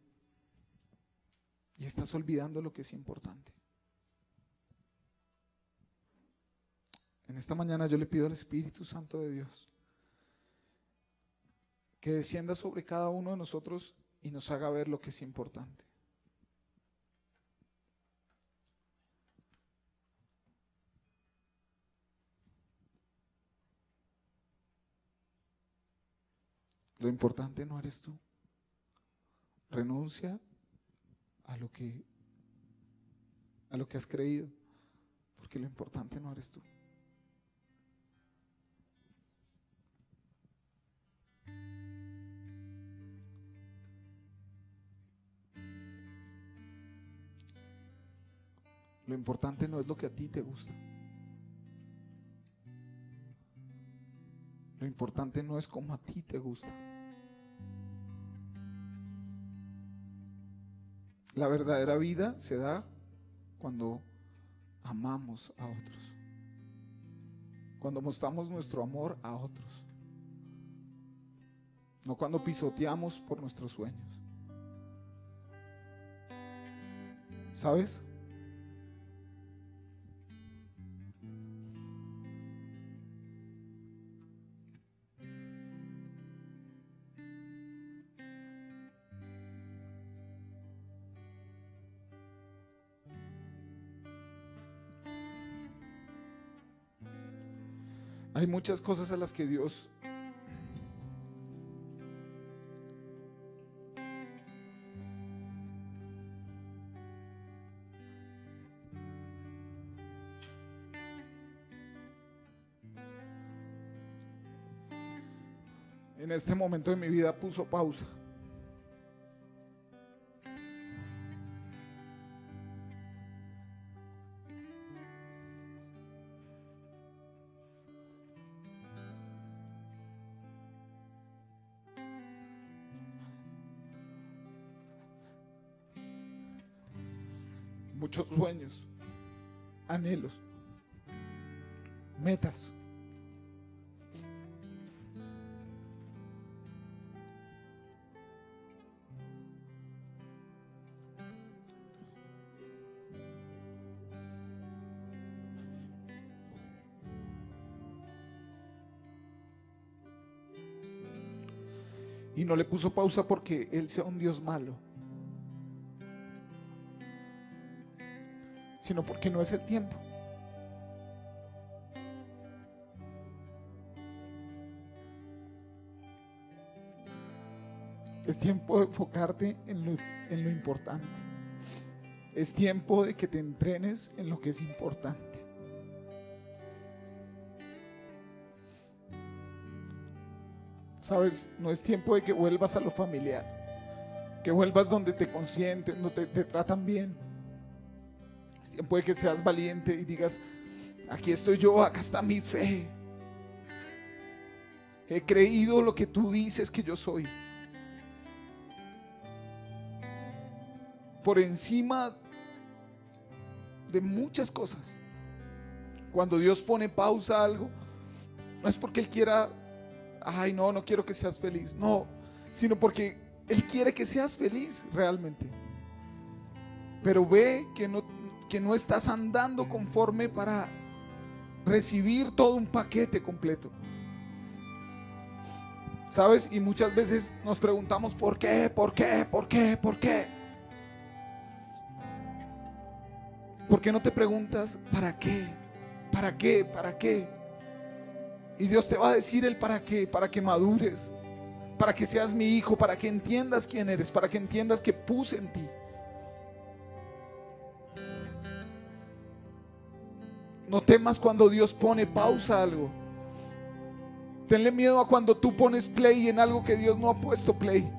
A: y estás olvidando lo que es importante. En esta mañana yo le pido al Espíritu Santo de Dios que descienda sobre cada uno de nosotros y nos haga ver lo que es importante. Lo importante no eres tú. Renuncia a lo que has creído, porque lo importante no eres tú. Lo importante no es lo que a ti te gusta. Lo importante no es como a ti te gusta. La verdadera vida se da cuando amamos a otros, cuando mostramos nuestro amor a otros, no cuando pisoteamos por nuestros sueños. ¿Sabes? Hay muchas cosas a las que Dios en este momento de mi vida puso pausa. Muchos sueños, anhelos, metas. Y no le puso pausa porque Él sea un Dios malo, sino porque no es el tiempo. Es tiempo de enfocarte en lo importante. Es tiempo de que te entrenes en lo que es importante. Sabes, no es tiempo de que vuelvas a lo familiar, que vuelvas donde te consienten, donde te tratan bien. Es tiempo de que seas valiente y digas: aquí estoy yo, acá está mi fe. He creído lo que tú dices que yo soy. Por encima de muchas cosas, cuando Dios pone pausa a algo, no es porque Él quiera, ay no quiero que seas feliz, no, sino porque Él quiere que seas feliz realmente. Pero ve que no estás andando conforme para recibir todo un paquete completo. ¿Sabes? Y muchas veces nos preguntamos ¿por qué? ¿Por qué? ¿Por qué? ¿Por qué? ¿Por qué no te preguntas ¿para qué? ¿Para qué? ¿Para qué? Y Dios te va a decir el para qué, para que madures, para que seas mi hijo, para que entiendas quién eres, para que entiendas que puse en ti. No temas cuando Dios pone pausa a algo. Tenle miedo a cuando tú pones play en algo que Dios no ha puesto play.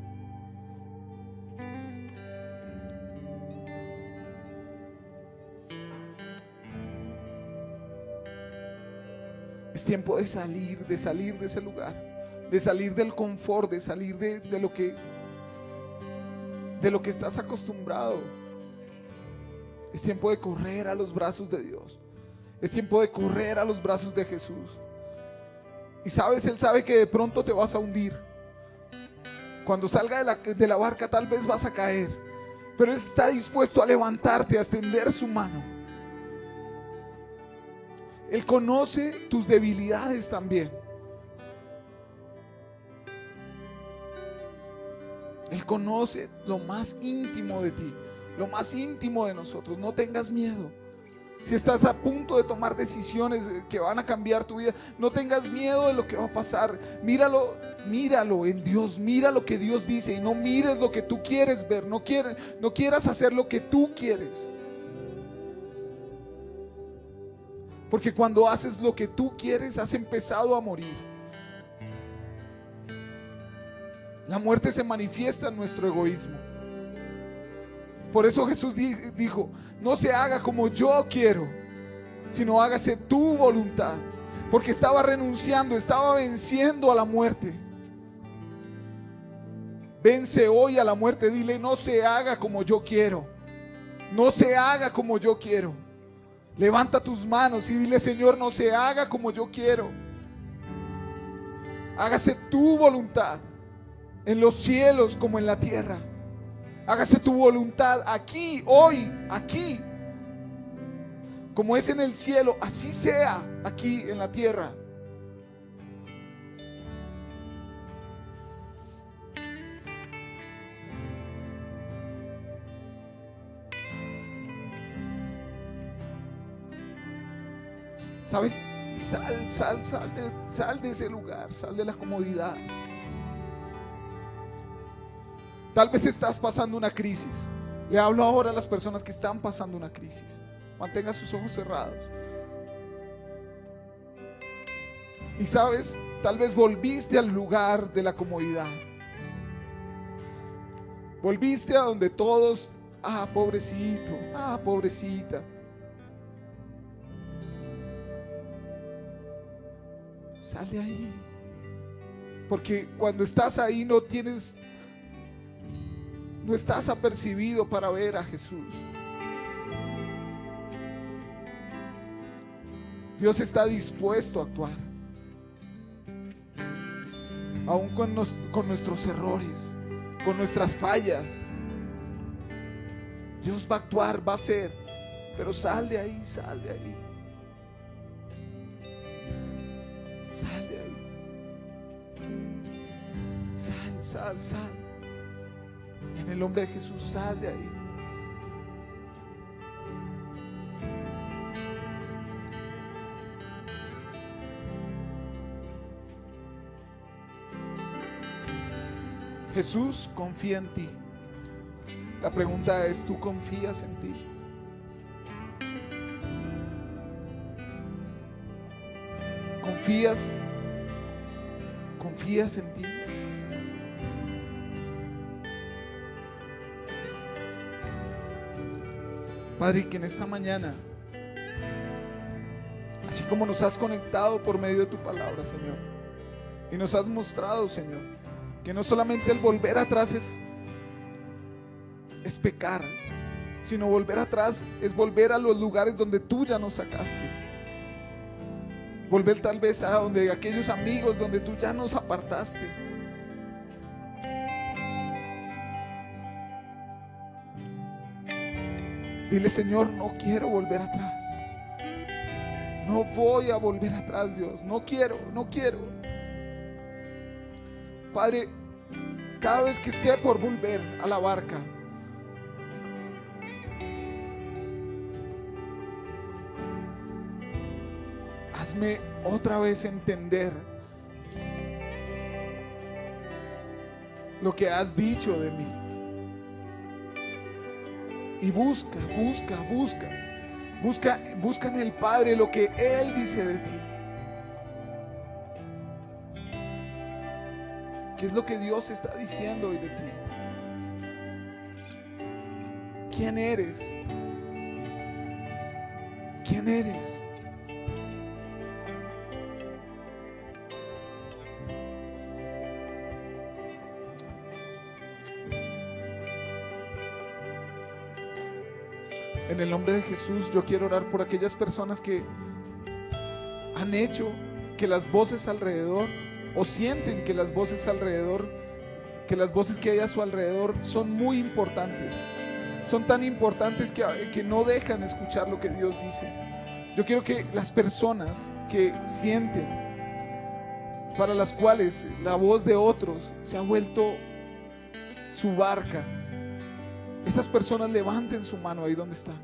A: Es tiempo de salir de ese lugar, de salir del confort, de salir de lo que estás acostumbrado. Es tiempo de correr a los brazos de Dios. Es tiempo de correr a los brazos de Jesús. Y sabes, Él sabe que de pronto te vas a hundir. Cuando salga de la barca tal vez vas a caer. Pero Él está dispuesto a levantarte, a extender su mano. Él conoce tus debilidades también. Él conoce lo más íntimo de ti, lo más íntimo de nosotros. No tengas miedo. Si estás a punto de tomar decisiones que van a cambiar tu vida, no tengas miedo de lo que va a pasar. Míralo en Dios, mira lo que Dios dice y no mires lo que tú quieres ver. No quieras hacer lo que tú quieres. Porque cuando haces lo que tú quieres, has empezado a morir. La muerte se manifiesta en nuestro egoísmo. Por eso Jesús dijo: no se haga como yo quiero, sino hágase tu voluntad. Porque estaba renunciando, estaba venciendo a la muerte. Vence hoy a la muerte. Dile: no se haga como yo quiero. No se haga como yo quiero. Levanta tus manos y dile: Señor, no se haga como yo quiero. Hágase tu voluntad, en los cielos como en la tierra. Hágase tu voluntad aquí, hoy, aquí. Como es en el cielo, así sea aquí en la tierra. ¿Sabes? Sal de ese lugar, sal de la comodidad. Tal vez estás pasando una crisis. Le hablo ahora a las personas que están pasando una crisis. Mantenga sus ojos cerrados. Y sabes, tal vez volviste al lugar de la comodidad. Volviste a donde todos, pobrecito, pobrecita. Sal de ahí. Porque cuando estás ahí no estás apercibido para ver a Jesús. Dios está dispuesto a actuar, aún con nuestros errores, con nuestras fallas. Dios va a actuar, va a hacer. Pero sal de ahí, sal de ahí. Sal de ahí. Sal. En el nombre de Jesús, sal de ahí. Jesús confía en ti. La pregunta es: ¿tú confías en ti? ¿Confías en ti? Padre, que en esta mañana, así como nos has conectado por medio de tu palabra, Señor, y nos has mostrado, Señor, que no solamente el volver atrás es pecar, sino volver atrás es volver a los lugares donde tú ya nos sacaste. Volver tal vez a donde aquellos amigos donde tú ya nos apartaste. Dile: Señor, no quiero volver atrás. No voy a volver atrás, Dios. No quiero. Padre, cada vez que esté por volver a la barca, hazme otra vez entender lo que has dicho de mí. Y busca en el Padre lo que Él dice de ti. ¿Qué es lo que Dios está diciendo hoy de ti? ¿Quién eres? ¿Quién eres? En el nombre de Jesús, yo quiero orar por aquellas personas que han hecho que las voces alrededor, o sienten que las voces alrededor, que las voces que hay a su alrededor son muy importantes. Son tan importantes que no dejan escuchar lo que Dios dice. Yo quiero que las personas que sienten, para las cuales la voz de otros se ha vuelto su barca, esas personas levanten su mano ahí donde están.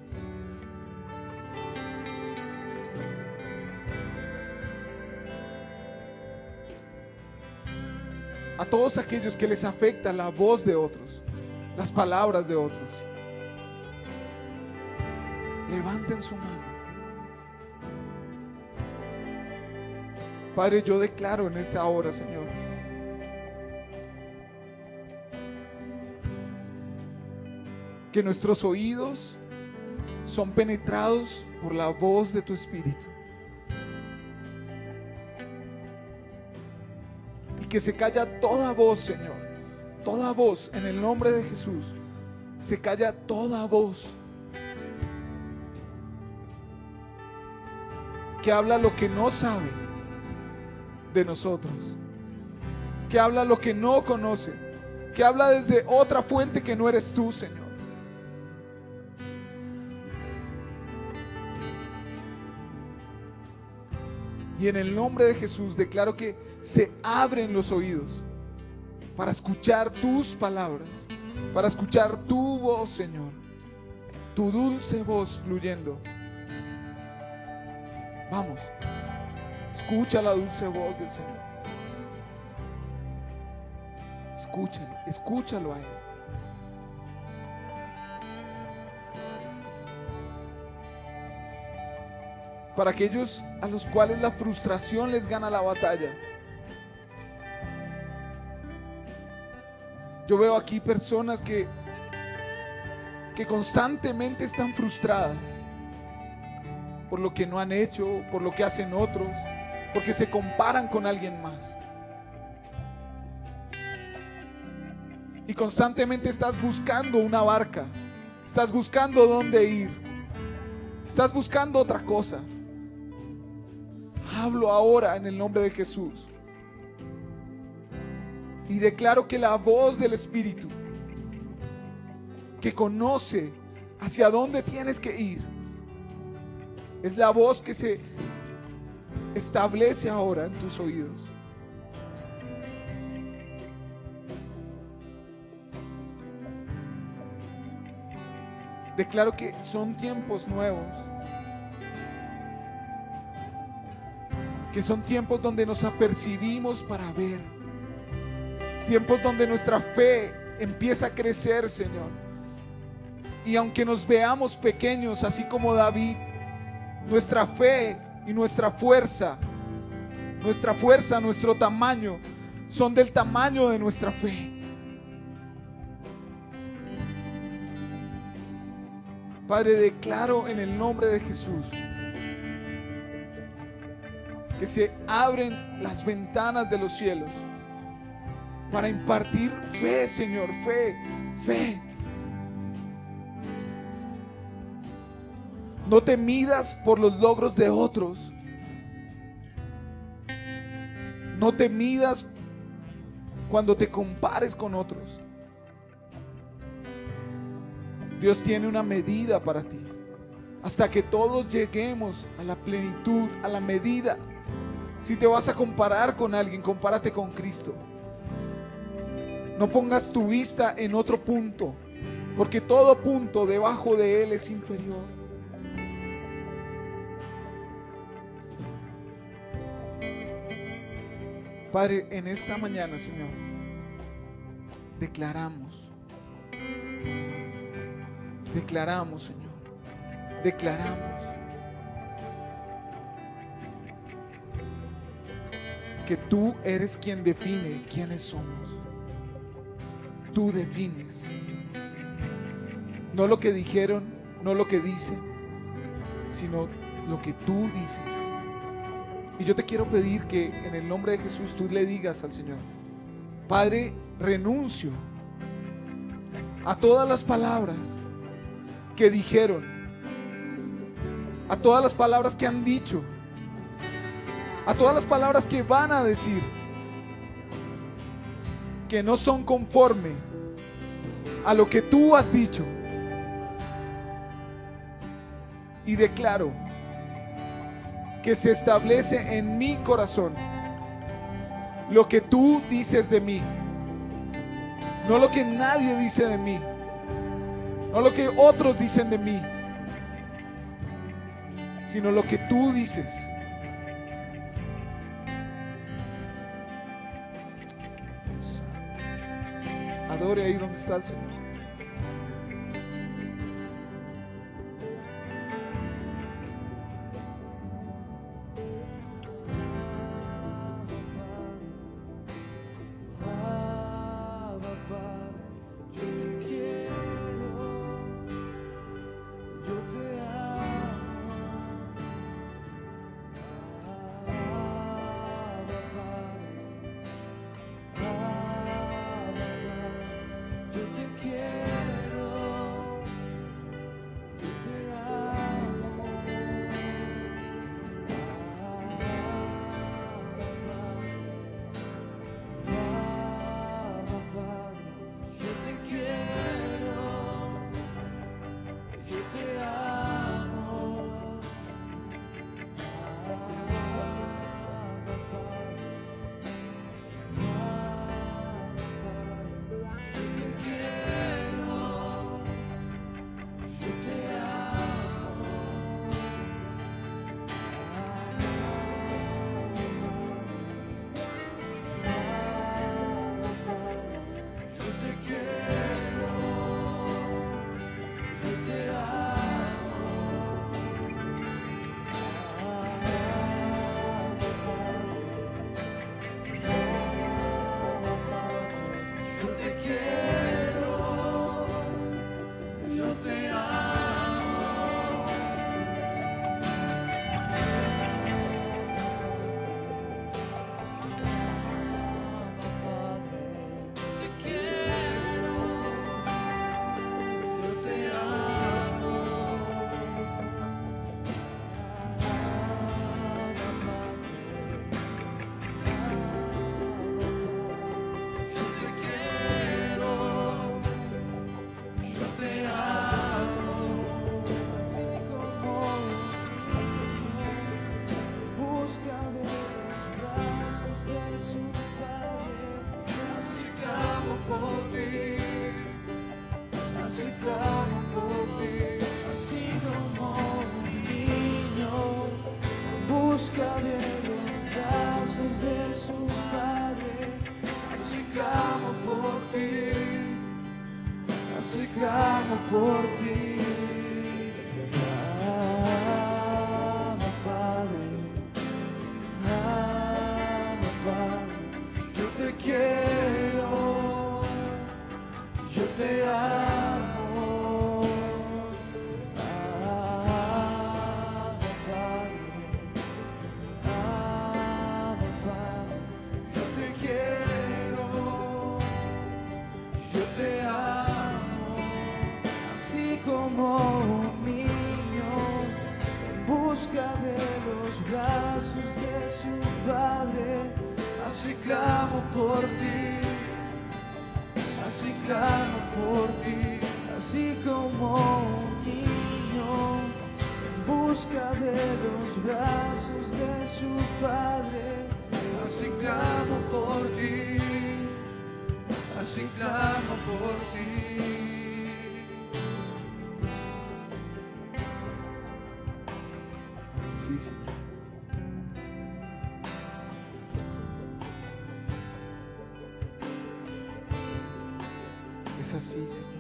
A: A todos aquellos que les afecta la voz de otros, las palabras de otros, levanten su mano. Padre, yo declaro en esta hora, Señor, que nuestros oídos son penetrados por la voz de tu Espíritu. Y que se calla toda voz, Señor, toda voz, en el nombre de Jesús. Se calla toda voz que habla lo que no sabe de nosotros, que habla lo que no conoce, que habla desde otra fuente que no eres tú, Señor. Y en el nombre de Jesús declaro que se abren los oídos para escuchar tus palabras, para escuchar tu voz, Señor, tu dulce voz fluyendo. Vamos, escucha la dulce voz del Señor. Escúchalo, escúchalo a Él. Para aquellos a los cuales la frustración les gana la batalla. Yo veo aquí personas que constantemente están frustradas por lo que no han hecho, por lo que hacen otros, porque se comparan con alguien más. Y constantemente estás buscando una barca, estás buscando dónde ir, estás buscando otra cosa. Hablo ahora en el nombre de Jesús y declaro que la voz del Espíritu, que conoce hacia dónde tienes que ir, es la voz que se establece ahora en tus oídos. Declaro que son tiempos nuevos, que son tiempos donde nos apercibimos para ver, tiempos donde nuestra fe empieza a crecer, Señor. Y aunque nos veamos pequeños, así como David, nuestra fe y nuestra fuerza, nuestro tamaño, son del tamaño de nuestra fe. Padre, declaro en el nombre de Jesús que se abren las ventanas de los cielos para impartir fe, Señor, fe. No te midas por los logros de otros. No te midas cuando te compares con otros. Dios tiene una medida para ti. Hasta que todos lleguemos a la plenitud, a la medida. Si te vas a comparar con alguien, compárate con Cristo. No pongas tu vista en otro punto, porque todo punto debajo de Él es inferior. Padre, en esta mañana, Señor, declaramos, Señor, declaramos que tú eres quien define quiénes somos. Tú defines, no lo que dijeron, no lo que dicen, sino lo que tú dices. Y yo te quiero pedir que en el nombre de Jesús tú le digas al Señor: Padre, renuncio a todas las palabras que dijeron a todas las palabras que han dicho, a todas las palabras que van a decir, que no son conforme a lo que tú has dicho. Y declaro que se establece en mi corazón lo que tú dices de mí, no lo que nadie dice de mí, no lo que otros dicen de mí, sino lo que tú dices. Adore ahí donde está el Señor.
B: Sí, Señor. Es así, Señor.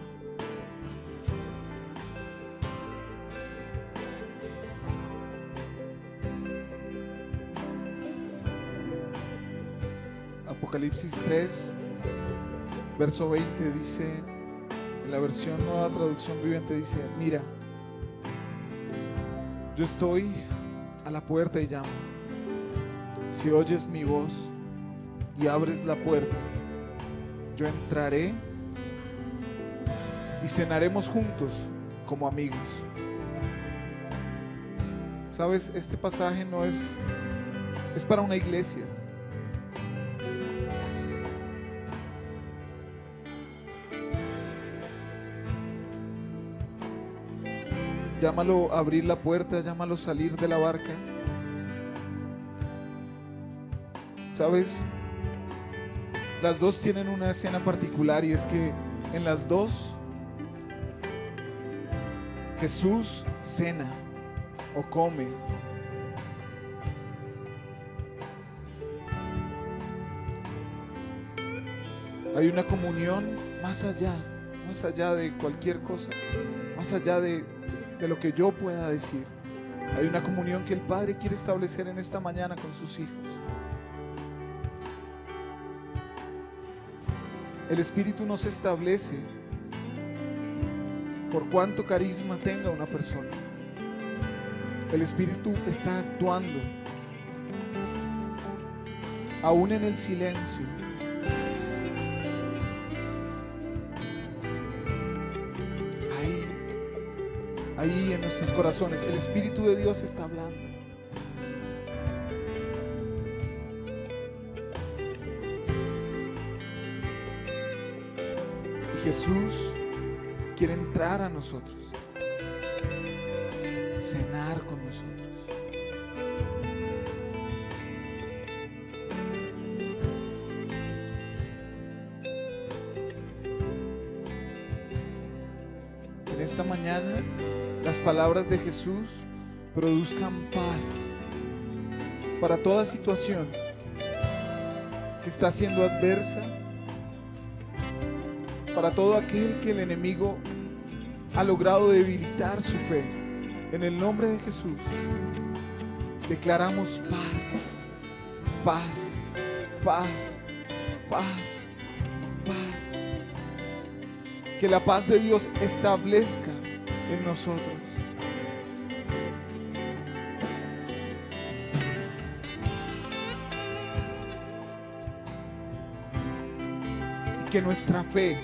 B: Apocalipsis 3, verso 20 dice, en la versión Nueva Traducción Viviente dice, mira, yo estoy a la puerta y llamo. Si oyes mi voz y abres la puerta, yo entraré y cenaremos juntos como amigos. Sabes, este pasaje no es para una iglesia. Llámalo abrir la puerta, llámalo salir de la barca. ¿Sabes? Las dos tienen una escena particular, y es que en las dos Jesús cena o come. Hay una comunión más allá de cualquier cosa, más allá de lo que yo pueda decir. Hay una comunión que el Padre quiere establecer en esta mañana con sus hijos. El Espíritu no se establece por cuánto carisma tenga una persona. El Espíritu está actuando aún en el silencio. Ahí en nuestros corazones el Espíritu de Dios está hablando. Y Jesús quiere entrar a nosotros, cenar con nosotros. En esta mañana las palabras de Jesús produzcan paz para toda situación que está siendo adversa, para todo aquel que el enemigo ha logrado debilitar su fe. En el nombre de Jesús declaramos paz, paz, paz, paz, paz. Que la paz de Dios establezca en nosotros. Y que nuestra fe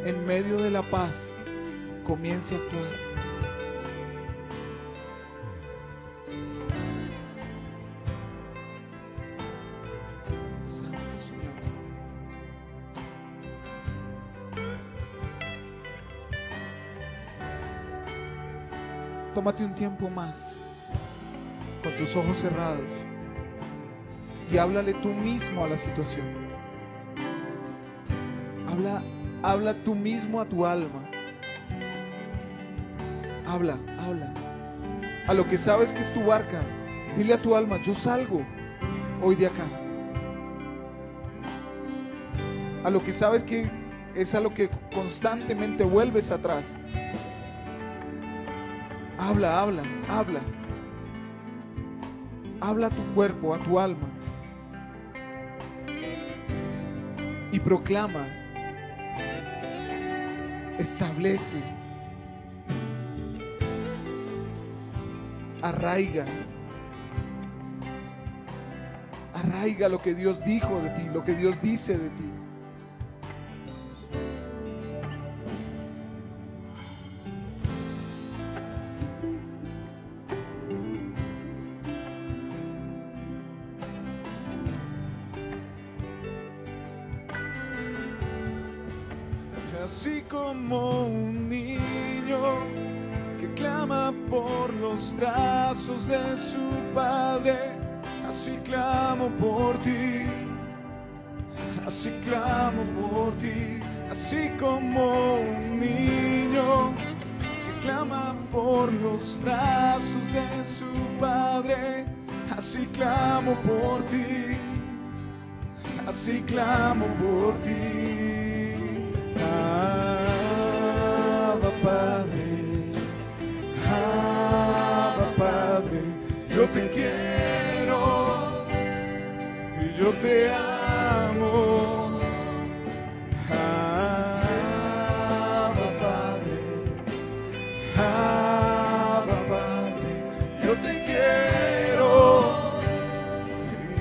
B: en medio de la paz comience a actuar. Santo Señor. Tómate un tiempo más con tus ojos cerrados y háblale tú mismo a la situación. Habla tú mismo a tu alma. Habla. A lo que sabes que es tu barca, dile a tu alma: yo salgo hoy de acá. A lo que sabes que es a lo que constantemente vuelves atrás. Habla. Habla a tu cuerpo, a tu alma. Y proclama, establece, arraiga lo que Dios dijo de ti, lo que Dios dice de ti.
A: Así como un niño que clama por los brazos de su padre, así clamo por ti, así clamo por ti. Así como un niño que clama por los brazos de su padre, así clamo por ti, así clamo por ti. Abba Padre, yo te quiero y yo te amo. Abba Padre, yo te quiero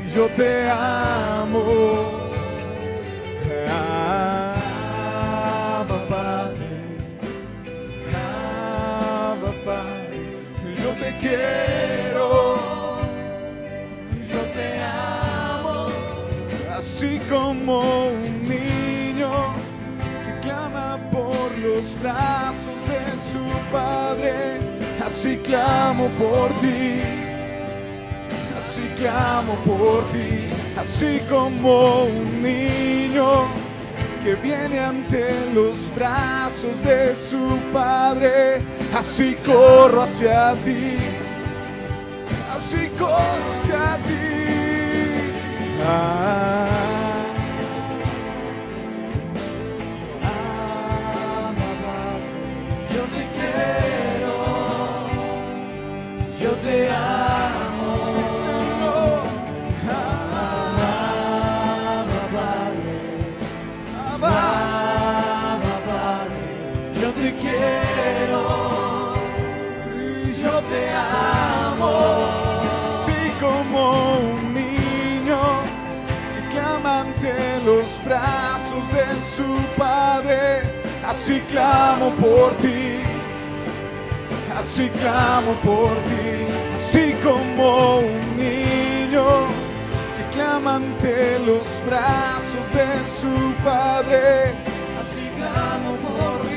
A: y yo te amo. Yo te quiero, yo te amo, así como un niño que clama por los brazos de su padre, así clamo por ti, así clamo por ti, así como un niño que viene ante los brazos de su padre, así corro hacia ti, así corro hacia ti. Yo te quiero, yo te amo, Señor. Yo te quiero y yo te amo, así como un niño que clama ante los brazos de su padre, así clamo por ti, así clamo por ti, así como un niño que clama ante los brazos de su padre, así clamo por ti.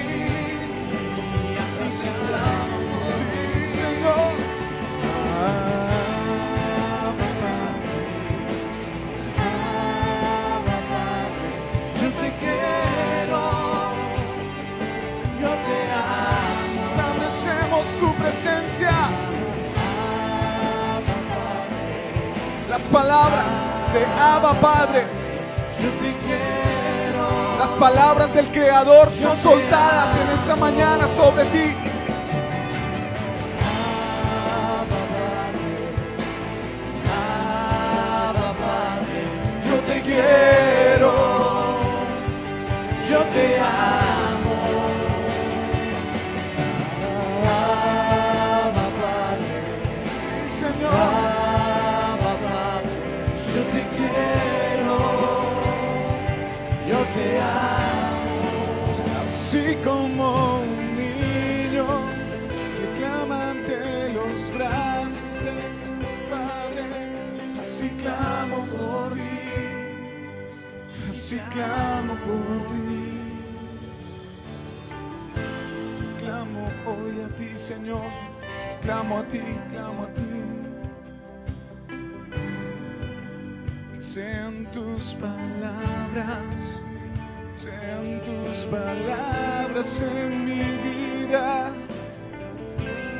A: Yo te quiero, yo te amo. Establecemos tu presencia. Las palabras de Abba Padre, yo te quiero. Las palabras del Creador son soltadas en esta mañana sobre ti. Yo te quiero, yo te amo, Abba Padre, sí, Señor, Abba Padre, yo te quiero, yo te amo, así como un niño que clama ante los brazos de su padre, así clamo por ti. Así clamo por ti, clamo hoy a ti, Señor, clamo a ti, clamo a ti. Que sean tus palabras en mi vida,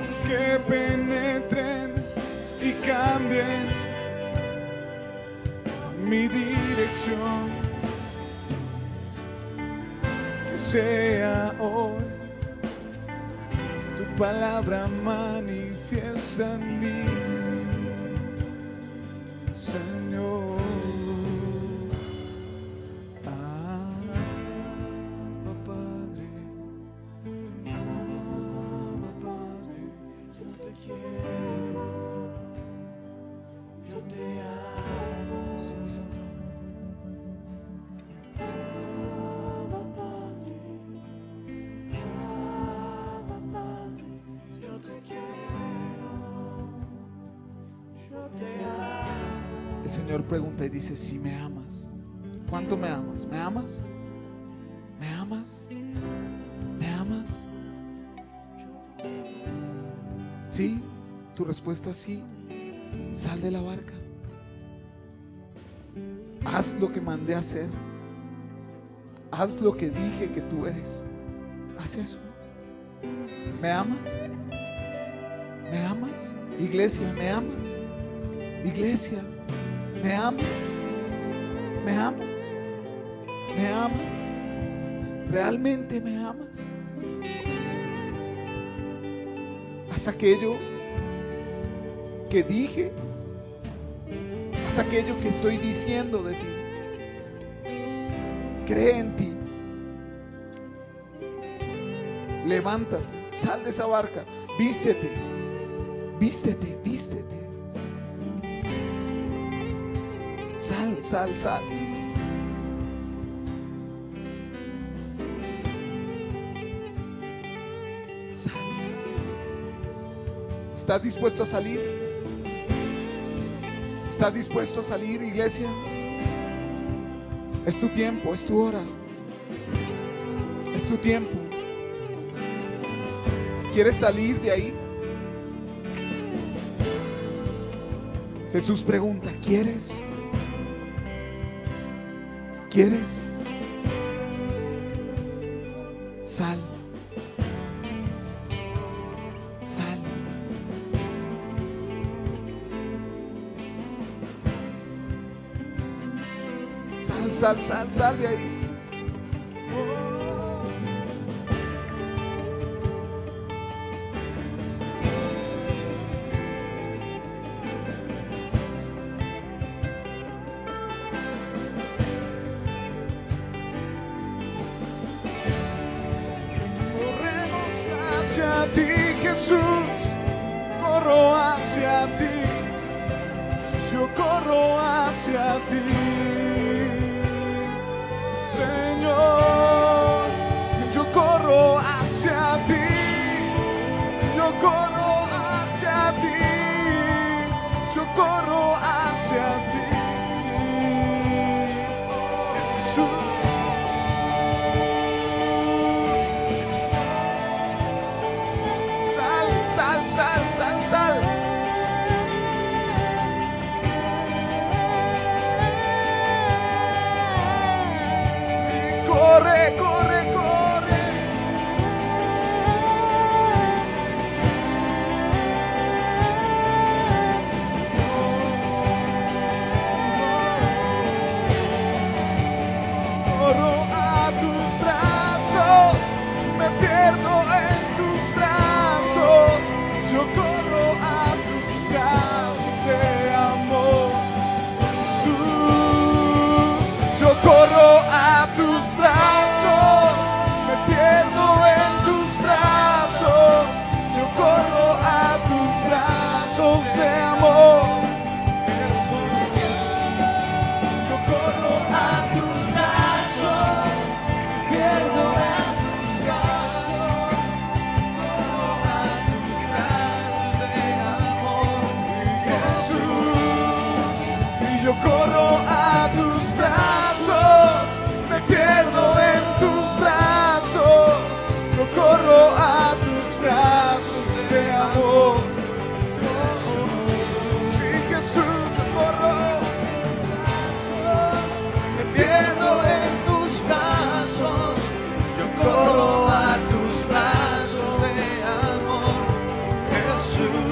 A: las que penetren y cambien mi dirección. Sea hoy tu palabra manifiesta en mí, Señor. Abba Padre, yo te quiero, yo te amo, sí, Señor. El Señor pregunta y dice: si me amas, ¿cuánto me amas? ¿Me amas? ¿Me amas? ¿Me amas? ¿Sí? Tu respuesta es sí. Sal de la barca. Haz lo que mandé a hacer. Haz lo que dije que tú eres. Haz eso. ¿Me amas? ¿Me amas? Iglesia, ¿me amas? Iglesia, ¿me amas? ¿Me amas? ¿Me amas? ¿Realmente me amas? Haz aquello que dije. Haz aquello que estoy diciendo de ti. Cree en ti. Levántate, sal de esa barca, vístete, vístete, vístete. Sal, sal, sal. Sal, sal.
B: ¿Estás dispuesto a salir? ¿Estás dispuesto a salir, iglesia? Es tu tiempo, es tu hora. Es tu tiempo. ¿Quieres salir de ahí? Jesús pregunta, ¿quieres? ¿Quieres? Sal. Sal. Sal de ahí. Hacia ti, Jesús, corro hacia ti, yo corro hacia ti, Señor, yo corro hacia ti, yo corro hacia ti, yo corro hacia ti, Jesús. Sal. Y corre. Corro a tus brazos, me pierdo en tus brazos. Yo corro a tus brazos de amor, Jesús. Yo corro a tus brazos, me pierdo en tus brazos. Yo corro a tus brazos de amor, yo corro a tus brazos, me pierdo en tus brazos. Yo corro a tus brazos, me pierdo en tus brazos. Yo corro a tus brazos de amor. Sí, Jesús, yo corro, me pierdo en tus brazos. Yo corro a tus brazos de amor, Jesús.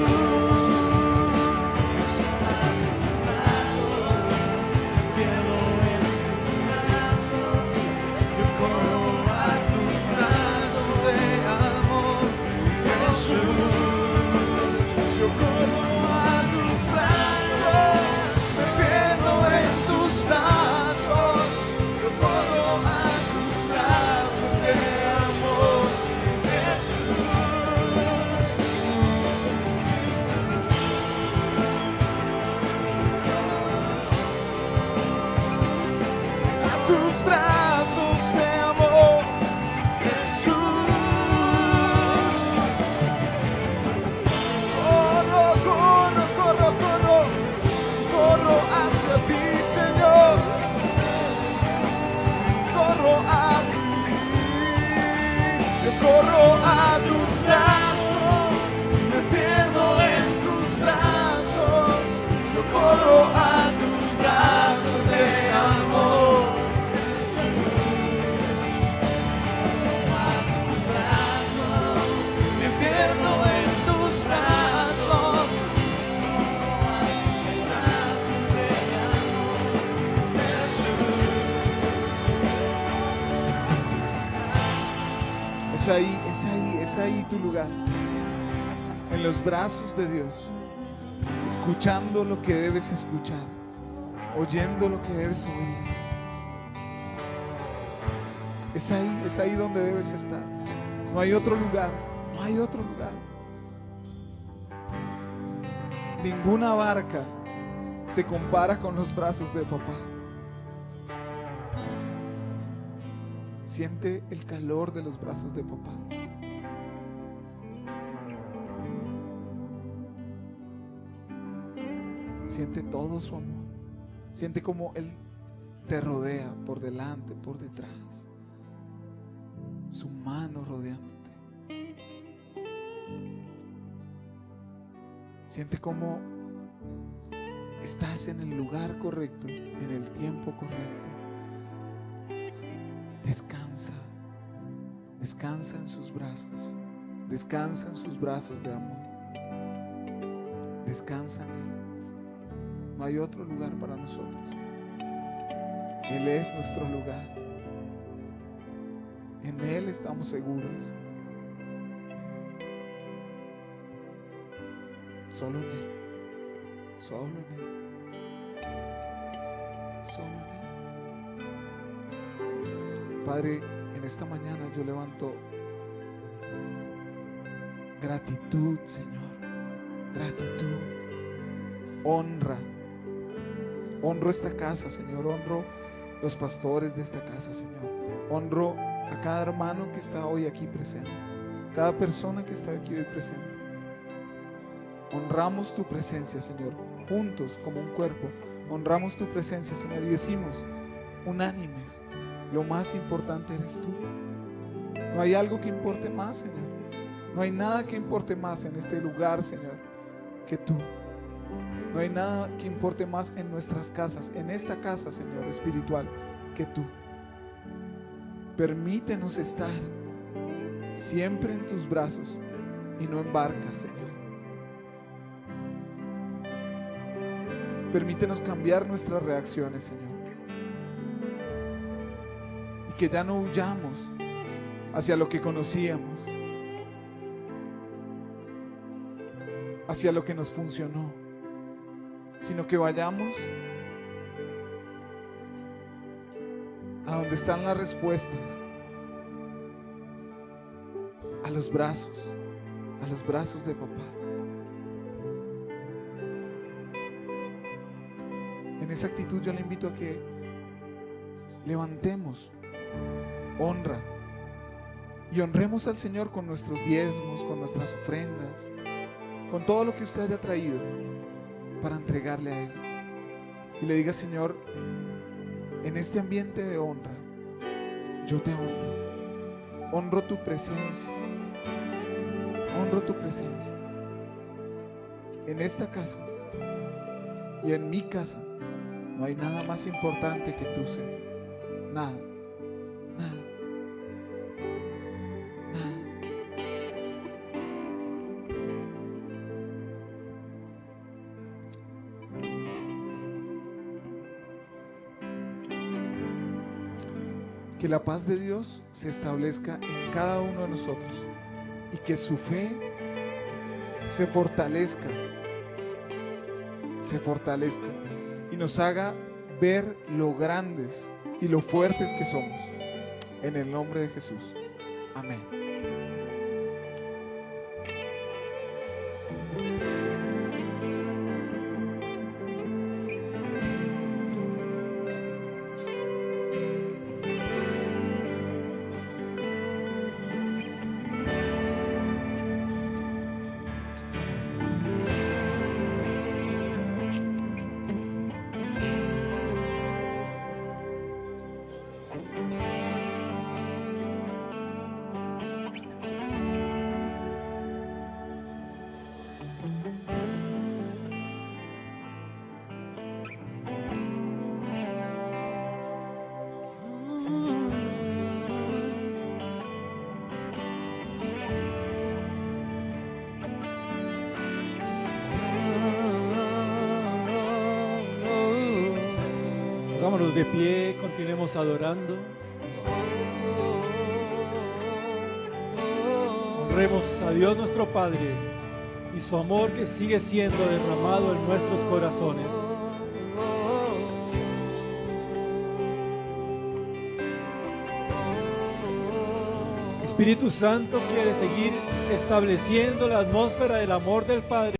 B: Tus brazos de amor, Jesús. Corro hacia ti, Señor. Corro a ti, yo corro a tus brazos, me pierdo en tus brazos. Yo corro a tus brazos de amor. Es ahí tu lugar, en los brazos de Dios, escuchando lo que debes escuchar, oyendo lo que debes oír. Es ahí donde debes estar. No hay otro lugar, no hay otro lugar. Ninguna barca se compara con los brazos de papá. Siente el calor de los brazos de papá. Siente todo su amor. Siente como Él te rodea por delante, por detrás. Su mano rodeándote. Siente como estás en el lugar correcto, en el tiempo correcto. Descansa. Descansa en sus brazos. Descansa en sus brazos de amor. Descansa en Él. No hay otro lugar para nosotros. Él es nuestro lugar. En Él estamos seguros. Solo en Él. Solo en Él. Solo en Él. Padre, en esta mañana yo levanto gratitud, Señor. Gratitud. Honra. Honro esta casa, Señor. Honro los pastores de esta casa, Señor. Honro a cada hermano que está hoy aquí presente. Cada persona que está aquí hoy presente. Honramos tu presencia, Señor. Juntos, como un cuerpo. Honramos tu presencia, Señor. Y decimos, unánimes, lo más importante eres tú. No hay algo que importe más, Señor. No hay nada que importe más en este lugar, Señor, que tú. No hay nada que importe más en nuestras casas, en esta casa, Señor, espiritual, que tú. Permítenos estar siempre en tus brazos y no en barcas, Señor. Permítenos cambiar nuestras reacciones, Señor. Y que ya no huyamos hacia lo que conocíamos, hacia lo que nos funcionó, sino que vayamos a donde están las respuestas, a los brazos de papá. En esa actitud yo le invito a que levantemos honra y honremos al Señor con nuestros diezmos, con nuestras ofrendas, con todo lo que usted haya traído para entregarle a Él. Y le diga, Señor, en este ambiente de honra, yo te honro. Honro tu presencia. Honro tu presencia. En esta casa y en mi casa no hay nada más importante que tú, Señor. Nada. Nada. Nada. Que la paz de Dios se establezca en cada uno de nosotros y que su fe se fortalezca y nos haga ver lo grandes y lo fuertes que somos. En el nombre de Jesús. Amén.
C: Pongámonos de pie, continuemos adorando. Honremos a Dios nuestro Padre y su amor que sigue siendo derramado en nuestros corazones. Espíritu Santo quiere seguir estableciendo la atmósfera del amor del Padre.